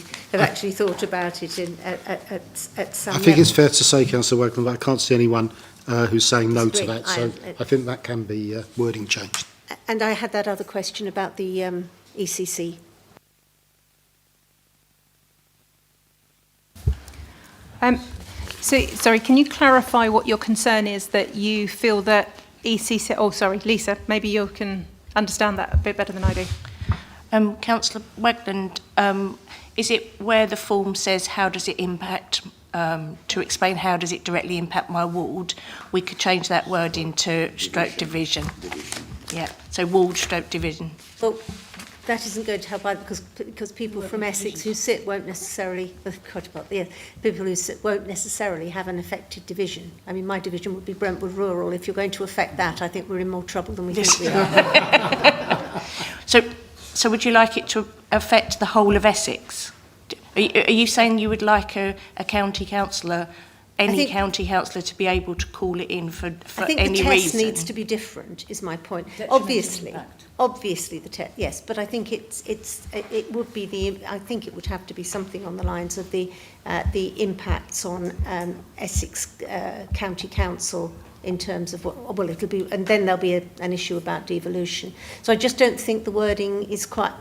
thought about it at some I think level. it's fair to say, Councillor Wakeland, that I can't see anyone who's saying no to that, so I think that can be wording changed. And I had that other question about the ECC. So, sorry, can you clarify what your concern is, that you feel that ECC... Oh, sorry, Lisa, maybe you can understand that a bit better than I do. Councillor Wegland, is it where the form says how does it impact, to explain how does it directly impact my ward, we could change that word into stroke division. Yeah, so ward stroke division. Well, that isn't going to help either, because people from Essex who sit won't necessarily, people who sit won't necessarily have an affected division. I mean, my division would be Brentwood Rural. If you're going to affect that, I think we're in more trouble than we think we are. So would you like it to affect the whole of Essex? Are you saying you would like a county councillor, any county councillor, to be able to call it in for any reason? I think the test needs to be different, is my point. Obviously the test, yes, but I think it would be I think it would have to be something on the lines of the impacts on Essex County Council in terms of well, it'll be, and then there'll be an issue about devolution. So I just don't think the wording is quite.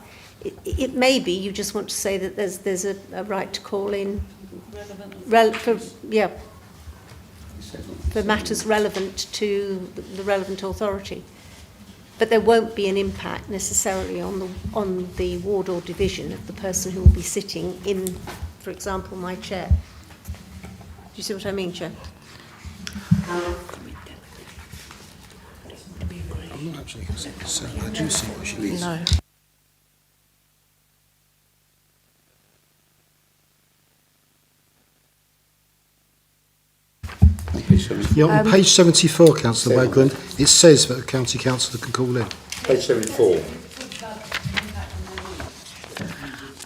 It may be you just want to say that there's a right to call in for matters relevant to the relevant authority. But there won't be an impact necessarily on the ward or division of the person who will be sitting in, for example, my chair. Do you see what I mean, Chair? I'm not actually saying I do see what she means. No. Yeah, on page 74, Councillor Wakeland, it says that a county councillor can call in. Page 74.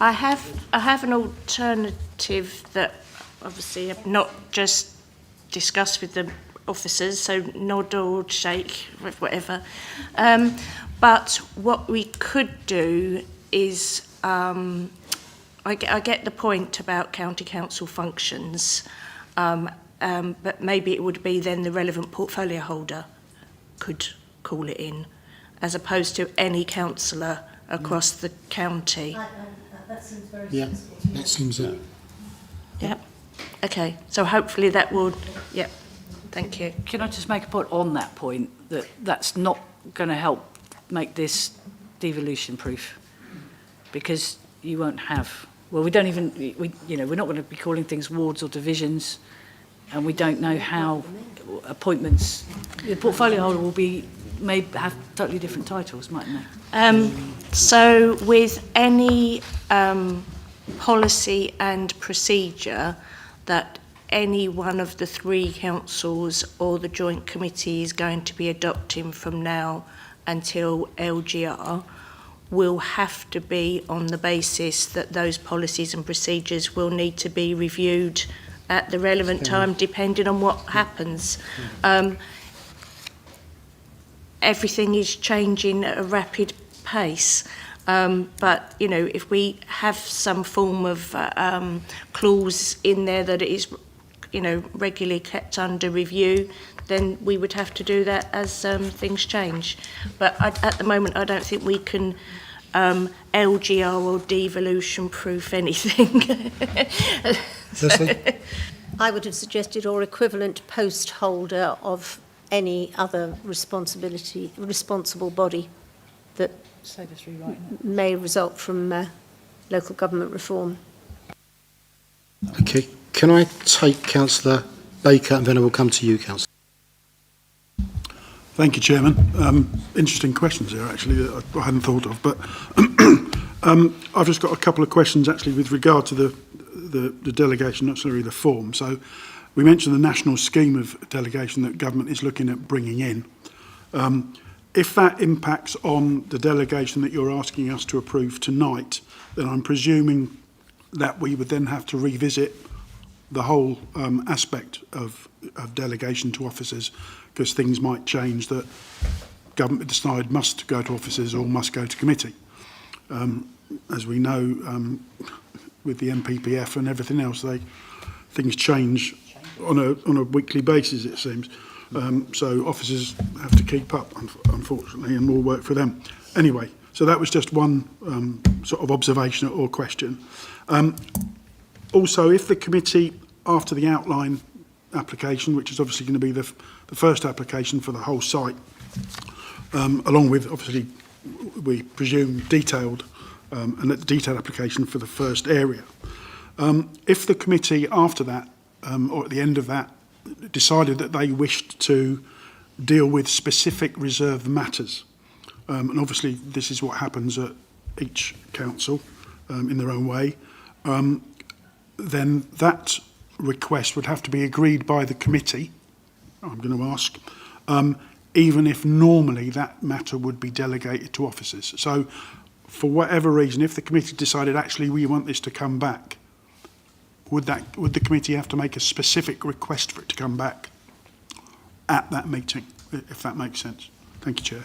I have an alternative that obviously I've not just discussed with the officers, so nod or shake, whatever. But what we could do is, I get the point about county council functions, but maybe it would be then the relevant portfolio holder could call it in. as opposed to any councillor across the county. That seems very sensible. That seems it. Yep. Okay, so hopefully that will, yep, thank you. Can I just make a point on that point, that that's not going to help make this devolution proof? Because you won't have, well, we don't even, we're not going to be calling things wards or divisions, and we don't know how appointments, the portfolio holder may have totally different titles, mightn't they? So with any policy and procedure that any one of the three councils or the joint committee is going to be adopting from now until LGR will have to be on the basis that those policies and procedures will need to be reviewed at the relevant time, depending on what happens. Everything is changing at a rapid pace. But, if we have some form of clause in there that it is, regularly kept under review, then we would have to do that as things change. But at the moment, I don't think we can LGR or devolution-proof anything. I would have suggested or equivalent post holder of any other responsible body that may result from local government reform. Okay, can I take Councillor Baker and then I will come to you, Councillor. Thank you, Chairman. Interesting questions there, actually, that I hadn't thought of. But I've just got a couple of questions, actually, with regard to the delegation, not necessarily the form. So we mentioned the national scheme of delegation that government is looking at bringing in. If that impacts on the delegation that you're asking us to approve tonight, then I'm presuming that we would then have to revisit the whole aspect of delegation to officers, because things might change that government decide must go to officers or must go to committee. As we know, with the MPPF and everything else, things change on a weekly basis, it seems. So officers have to keep up, unfortunately, and more work for them. Anyway, so that was just one sort of observation or question. Also, if the committee, after the outline application, which is obviously going to be the first application for the whole site, along with, obviously, we presume detailed, and a detailed application for the first area. If the committee, after that, or at the end of that, decided that they wished to deal with specific reserved matters, and obviously this is what happens at each council in their own way, then that request would have to be agreed by the committee, I'm going to ask, even if normally that matter would be delegated to officers. So for whatever reason, if the committee decided actually we want this to come back, would the committee have to make a specific request for it to come back at that meeting, if that makes sense? Thank you, Chair.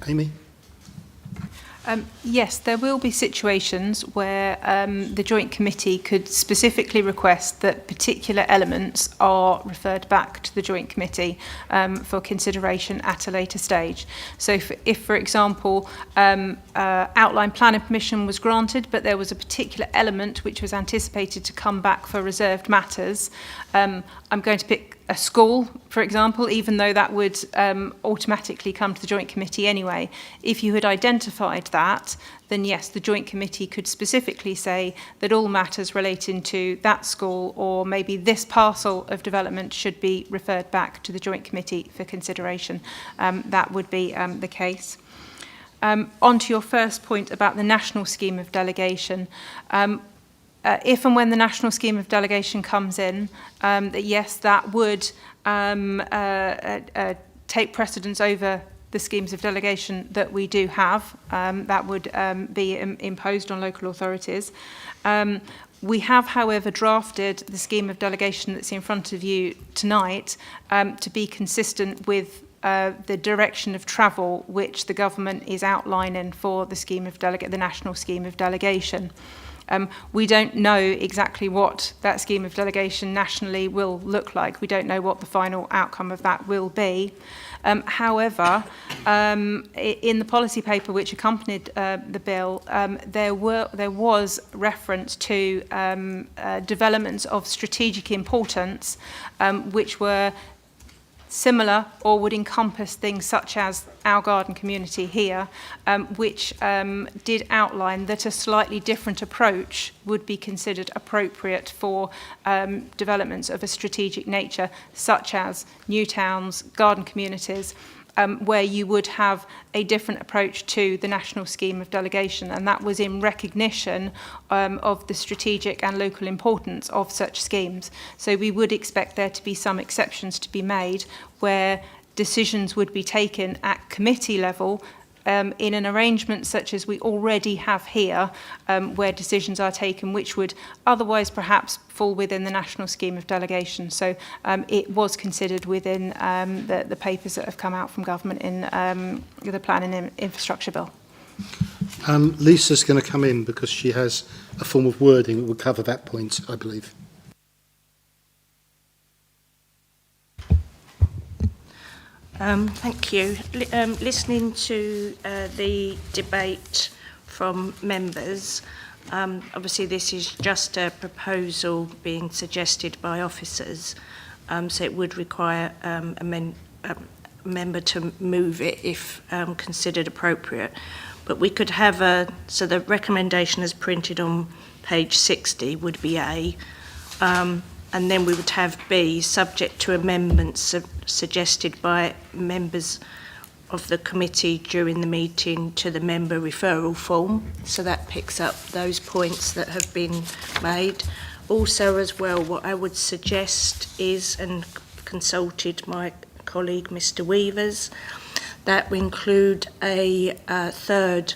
Amy? Yes, there will be situations where the Joint Committee could specifically request that particular elements are referred back to the Joint Committee for consideration at a later stage. So if for example, outline planning permission was granted, but there was a particular element which was anticipated to come back for reserved matters, I'm going to pick a school, for example, even though that would automatically come to the Joint Committee anyway. If you had identified that, then yes, the Joint Committee could specifically say that all matters relating to that school or maybe this parcel of development should be referred back to the Joint Committee for consideration. That would be the case. On to your first point about the national scheme of delegation. If and when the national scheme of delegation comes in, yes, that would take precedence over the schemes of delegation that we do have. That would be imposed on local authorities. We have, however, drafted the scheme of delegation that's in front of you tonight to be consistent with the direction of travel which the government is outlining for the scheme of the national scheme of delegation. We don't know exactly what that scheme of delegation nationally will look like. We don't know what the final outcome of that will be. However, in the policy paper which accompanied the bill, there was reference to developments of strategic importance, which were similar or would encompass things such as our garden community here, which did outline that a slightly different approach would be considered appropriate for developments of a strategic nature, such as new towns, garden communities, where you would have a different approach to the national scheme of delegation, and that was in recognition of the strategic and local importance of such schemes. So we would expect there to be some exceptions to be made where decisions would be taken at committee level in an arrangement such as we already have here, where decisions are taken which would otherwise perhaps fall within the national scheme of delegation. So it was considered within the papers that have come out from government in the Planning and Infrastructure Bill. Lisa's going to come in because she has a form of wording that will cover that point, I believe. Thank you. Listening to the debate from members, obviously this is just a proposal being suggested by officers, so it would require a member to move it if considered appropriate. But we could have so the recommendation as printed on page 60 would be A, and then we would have B, subject to amendments suggested by members of the committee during the meeting to the member referral form. So that picks up those points that have been made. Also as well, what I would suggest is, and consulted my colleague Mr Weavers, that we include a third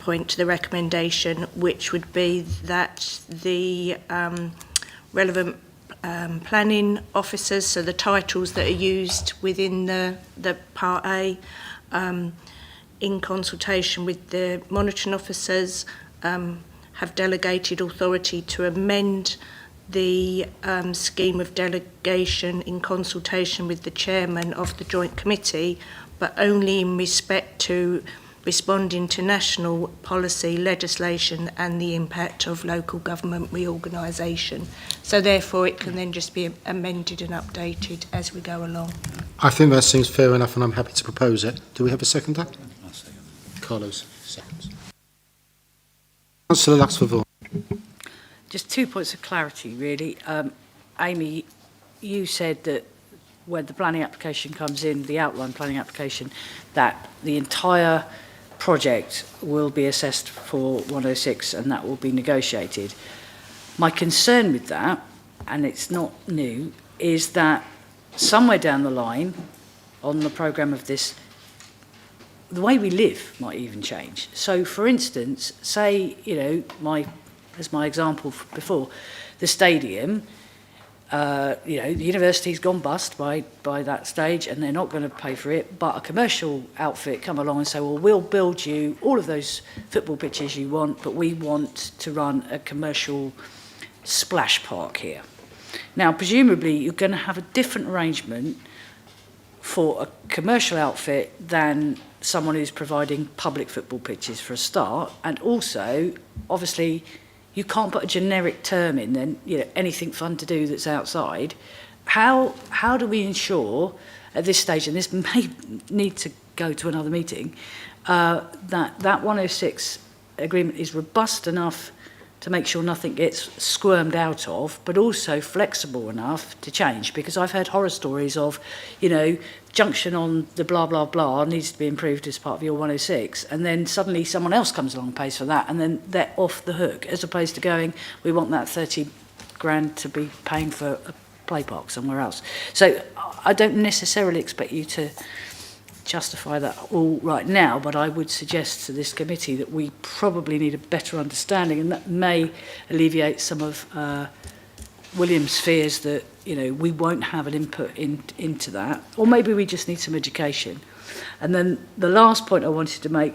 point to the recommendation, which would be that the relevant planning officers, so the titles that are used within the Part A, in consultation with the monitoring officers, have delegated authority to amend the scheme of delegation in consultation with the chairman of the joint committee, but only in respect to responding to national policy, legislation and the impact of local government reorganisation. So therefore it can then just be amended and updated as we go along. I think that seems fair enough and I'm happy to propose it. Do we have a seconder? I'll second. Carlos, seconds. Councillor Luxford. Just 2 points of clarity, really. Amy, you said that when the planning application comes in, the outline planning application, that the entire project will be assessed for 106 and that will be negotiated. My concern with that, and it's not new, is that somewhere down the line on the programme of this, the way we live might even change. So for instance, say, you know, as my example before, the stadium, you know, the university's gone bust by that stage and they're not going to pay for it, but a commercial outfit come along and say, well, we'll build you all of those football pitches you want, but we want to run a commercial splash park here. Now, presumably, you're going to have a different arrangement for a commercial outfit than someone who's providing public football pitches for a start, and also, obviously, you can't put a generic term in then, you know, anything fun to do that's outside. How do we ensure at this stage, and this may need to go to another meeting, that 106 agreement is robust enough to make sure nothing gets squirmed out of, but also flexible enough to change? Because I've heard horror stories of, you know, junction on the blah, blah, blah needs to be improved as part of your 106, and then suddenly someone else comes along and pays for that, and then they're off the hook, as opposed to going, we want that 30 grand to be paying for a play park somewhere else. So I don't necessarily expect you to justify that all right now, but I would suggest to this committee that we probably need a better understanding, and that may alleviate some of William's fears that, you know, we won't have an input into that, or maybe we just need some education. And then the last point I wanted to make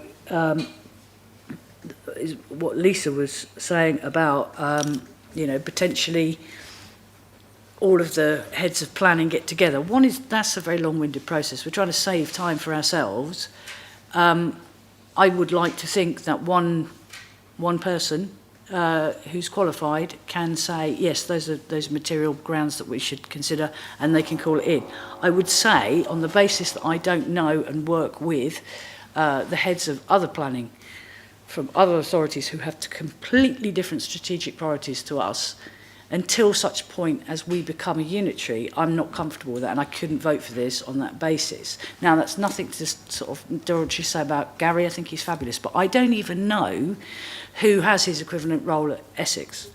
is what Lisa was saying about, you know, potentially all of the heads of planning get together. One is, that's a very long-winded process. We're trying to save time for ourselves. I would like to think that one person who's qualified can say, yes, those are those material grounds that we should consider, and they can call it in. I would say, on the basis that I don't know and work with the heads of other planning from other authorities who have completely different strategic priorities to us, until such point as we become a unitary, I'm not comfortable with that, and I couldn't vote for this on that basis. Now, that's nothing to sort of derogatory say about Gary. I think he's fabulous, but I don't even know who has his equivalent role at Essex.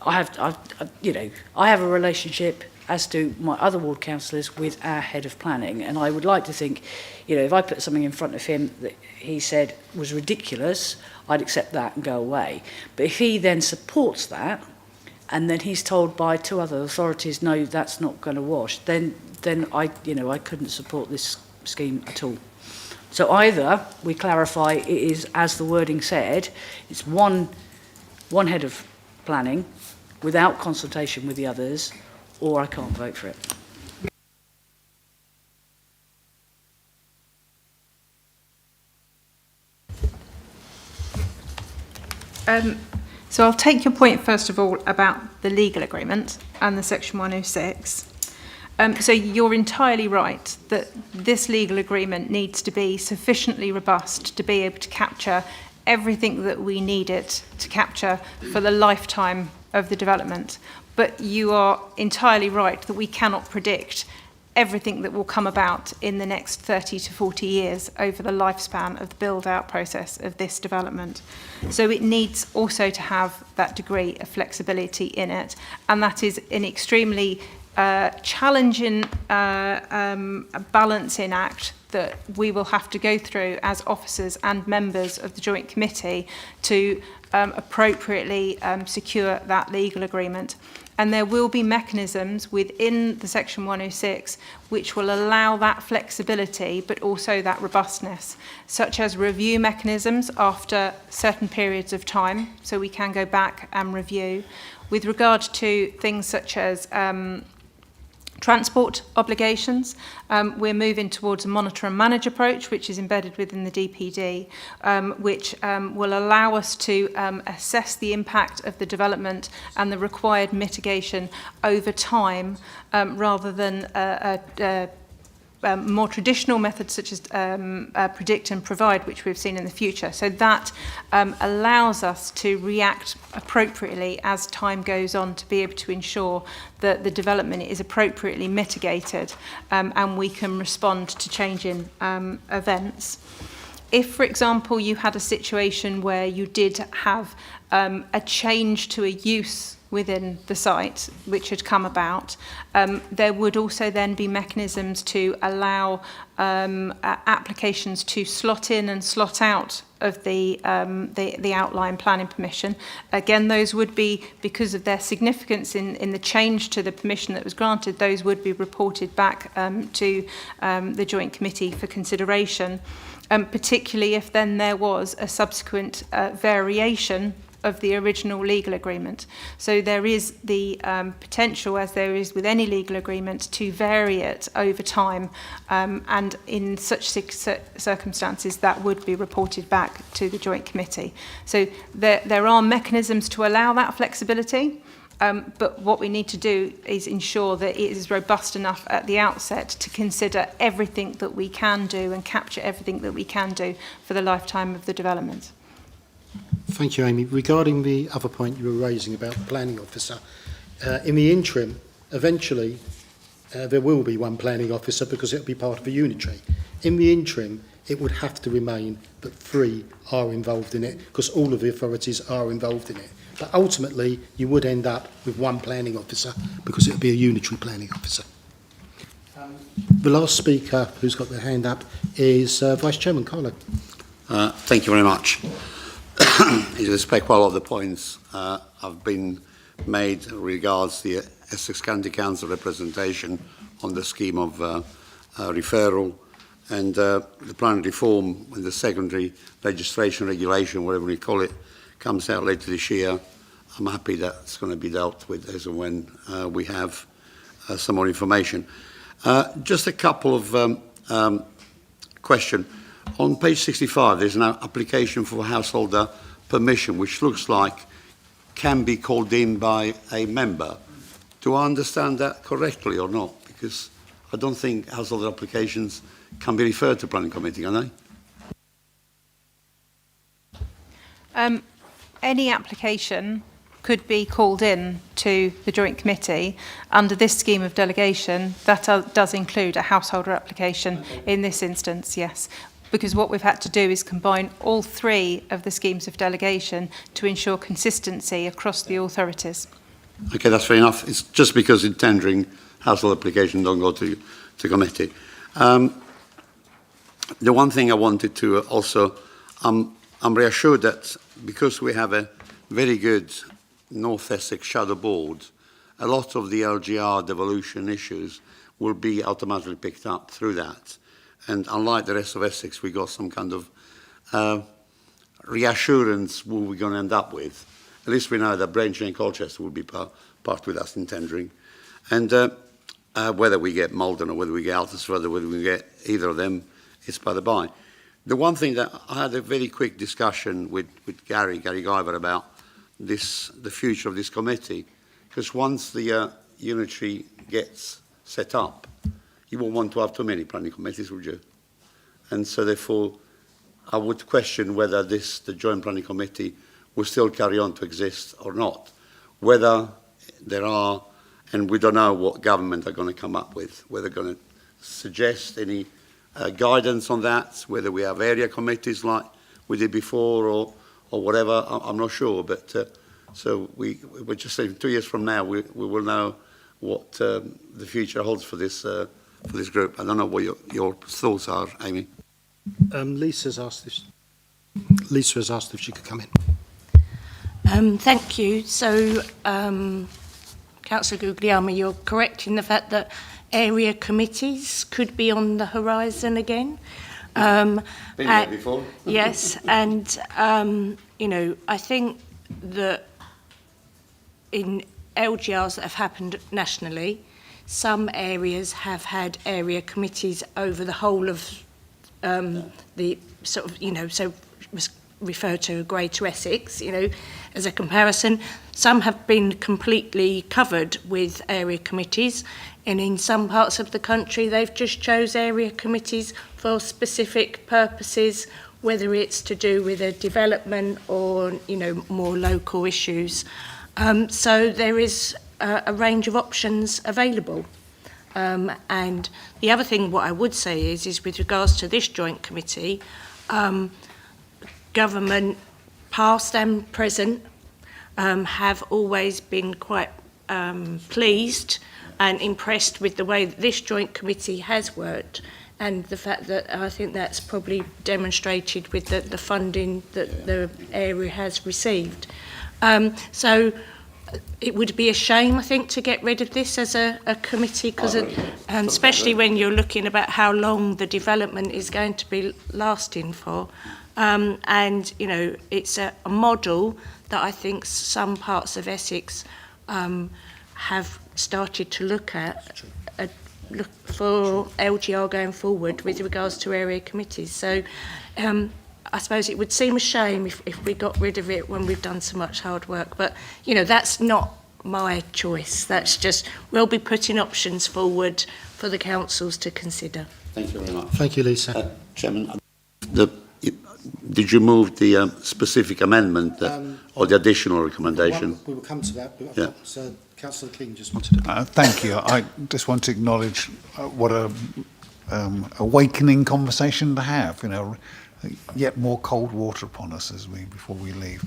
I have a relationship, as do my other ward councillors, with our head of planning, and I would like to think, you know, if I put something in front of him that he said was ridiculous, I'd accept that and go away. But if he then supports that, and then he's told by two other authorities, no, that's not going to wash, then I couldn't support this scheme at all. So either we clarify it is, as the wording said, it's one head of planning without consultation with the others, or I can't vote for it. So I'll take your point, first of all, about the legal agreement and the Section 106. So you're entirely right that this legal agreement needs to be sufficiently robust to be able to capture everything that we need it to capture for the lifetime of the development. But you are entirely right that we cannot predict everything that will come about in the next 30 to 40 years over the lifespan of the build-out process of this development. So it needs also to have that degree of flexibility in it, and that is an extremely challenging balancing act that we will have to go through as officers and members of the Joint Committee to appropriately secure that legal agreement. And there will be mechanisms within the Section 106 which will allow that flexibility, but also that robustness, such as review mechanisms after certain periods of time, so we can go back and review. With regard to things such as transport obligations, we're moving towards a monitor and manage approach, which is embedded within the DPD, which will allow us to assess the impact of the development and the required mitigation over time, rather than more traditional methods such as predict and provide, which we've seen in the future. So that allows us to react appropriately as time goes on to be able to ensure that the development is appropriately mitigated, and we can respond to changing events. If, for example, you had a situation where you did have a change to a use within the site which had come about, there would also then be mechanisms to allow applications to slot in and slot out of the outline planning permission. Again, those would be, because of their significance in the change to the permission that was granted, those would be reported back to the Joint Committee for consideration, particularly if then there was a subsequent variation of the original legal agreement. So there is the potential, as there is with any legal agreement, to vary it over time, and in such circumstances that would be reported back to the Joint Committee. So there are mechanisms to allow that flexibility, but what we need to do is ensure that it is robust enough at the outset to consider everything that we can do and capture everything that we can do for the lifetime of the development. Thank you, Amy. Regarding the other point you were raising about the planning officer, in the interim, eventually there will be one planning officer because it will be part of a unitary. In the interim, it would have to remain that 3 are involved in it because all of the authorities are involved in it. But ultimately, you would end up with one planning officer because it would be a unitary planning officer. The last speaker who's got their hand up is Vice Chairman Carlo. Thank you very much. I respect quite a lot of the points have been made regards the Essex County Council representation on the scheme of referral and the planning reform and the secondary registration regulation, whatever we call it, comes out later this year. I'm happy that's going to be dealt with as and when we have some more information. Just a couple of questions. On page 65, there's an application for householder permission, which looks like can be called in by a member. Do I understand that correctly or not? Because I don't think householder applications can be referred to planning committee, can they? Any application could be called in to the joint committee. Under this scheme of delegation, that does include a householder application in this instance, yes. Because what we've had to do is combine all three of the schemes of delegation to ensure consistency across the authorities. Okay, that's fair enough. It's just because in tendering, household applications don't go to committee. The one thing I wanted to also, I'm reassured that because we have a very good North Essex shadow board, a lot of the LGR devolution issues will be automatically picked up through that. And unlike the rest of Essex, we got some kind of reassurance what we're going to end up with. At least we know that Braintree and Colchester will be part with us in tendering. And whether we get Malden or whether we get Altusrud or whether we get either of them, it's by the by. The one thing that I had a very quick discussion with Gary Guyver about the future of this committee, because once the unitary gets set up, you won't want to have too many planning committees, would you? And so therefore, I would question whether the joint planning committee will still carry on to exist or not. Whether there are, and we don't know what government are going to come up with, whether they're going to suggest any guidance on that, whether we have area committees like we did before or whatever, I'm not sure. But so we're just saying 2 years from now, we will know what the future holds for this group. I don't know what your thoughts are, Amy. Lisa has asked if she could come in. Thank you. So, Councillor Guglielmo, you're correct in the fact that area committees could be on the horizon again. Been there before. Yes, and I think that in LGRs that have happened nationally, some areas have had area committees over the whole of the sort of, so referred to Greater Essex, as a comparison. Some have been completely covered with area committees, and in some parts of the country they've just chose area committees for specific purposes, whether it's to do with a development or, more local issues. So there is a range of options available. And the other thing what I would say is with regards to this joint committee, government past and present have always been quite pleased and impressed with the way that this joint committee has worked, and the fact that I think that's probably demonstrated with the funding that the area has received. So it would be a shame, I think, to get rid of this as a committee, because especially when you're looking about how long the development is going to be lasting for. And, it's a model that I think some parts of Essex have started to look at, look for LGR going forward with regards to area committees. So I suppose it would seem a shame if we got rid of it when we've done so much hard work. But, that's not my choice. That's just, we'll be putting options forward for the councils to consider. Thank you very much. Thank you, Lisa. Chairman, did you move the specific amendment or the additional recommendation? We will come to that. But Yeah. So Councillor King just wanted to... Thank you. I just want to acknowledge what a awakening conversation to have. Yet more cold water upon us before we leave.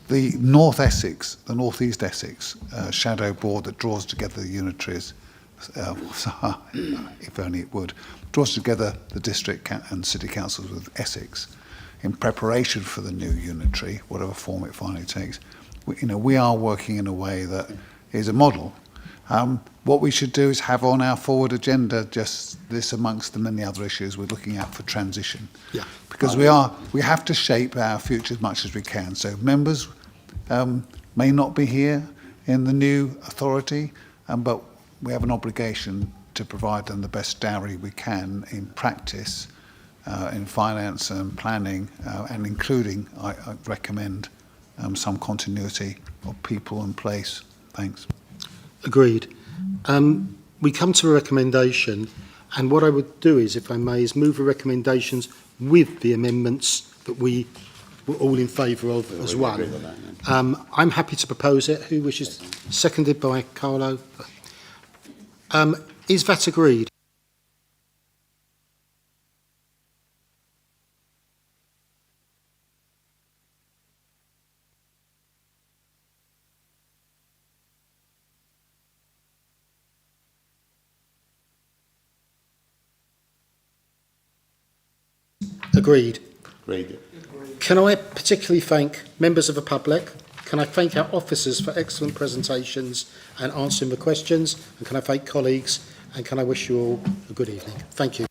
The North East Essex shadow board that draws together the unitaries, if only it would, draws together the district and city councils with Essex in preparation for the new unitary, whatever form it finally takes. We are working in a way that is a model, What we should do is have on our forward agenda just this amongst the many other issues we're looking at for transition. Yeah. Because we have to shape our future as much as we can. So members may not be here in the new authority, but we have an obligation to provide them the best dowry we can in practice, in finance and planning, and including, I recommend, some continuity of people and place. Thanks. Agreed. We come to a recommendation, and what I would do is, if I may, is move the recommendations with the amendments that we were all in favour of as one. I'm happy to propose it. Who wishes? Seconded by Carlo. Is that agreed? Agreed. Agreed. Can I particularly thank members of the public? Can I thank our officers for excellent presentations and answering the questions? And can I thank colleagues? And can I wish you all a good evening? Thank you.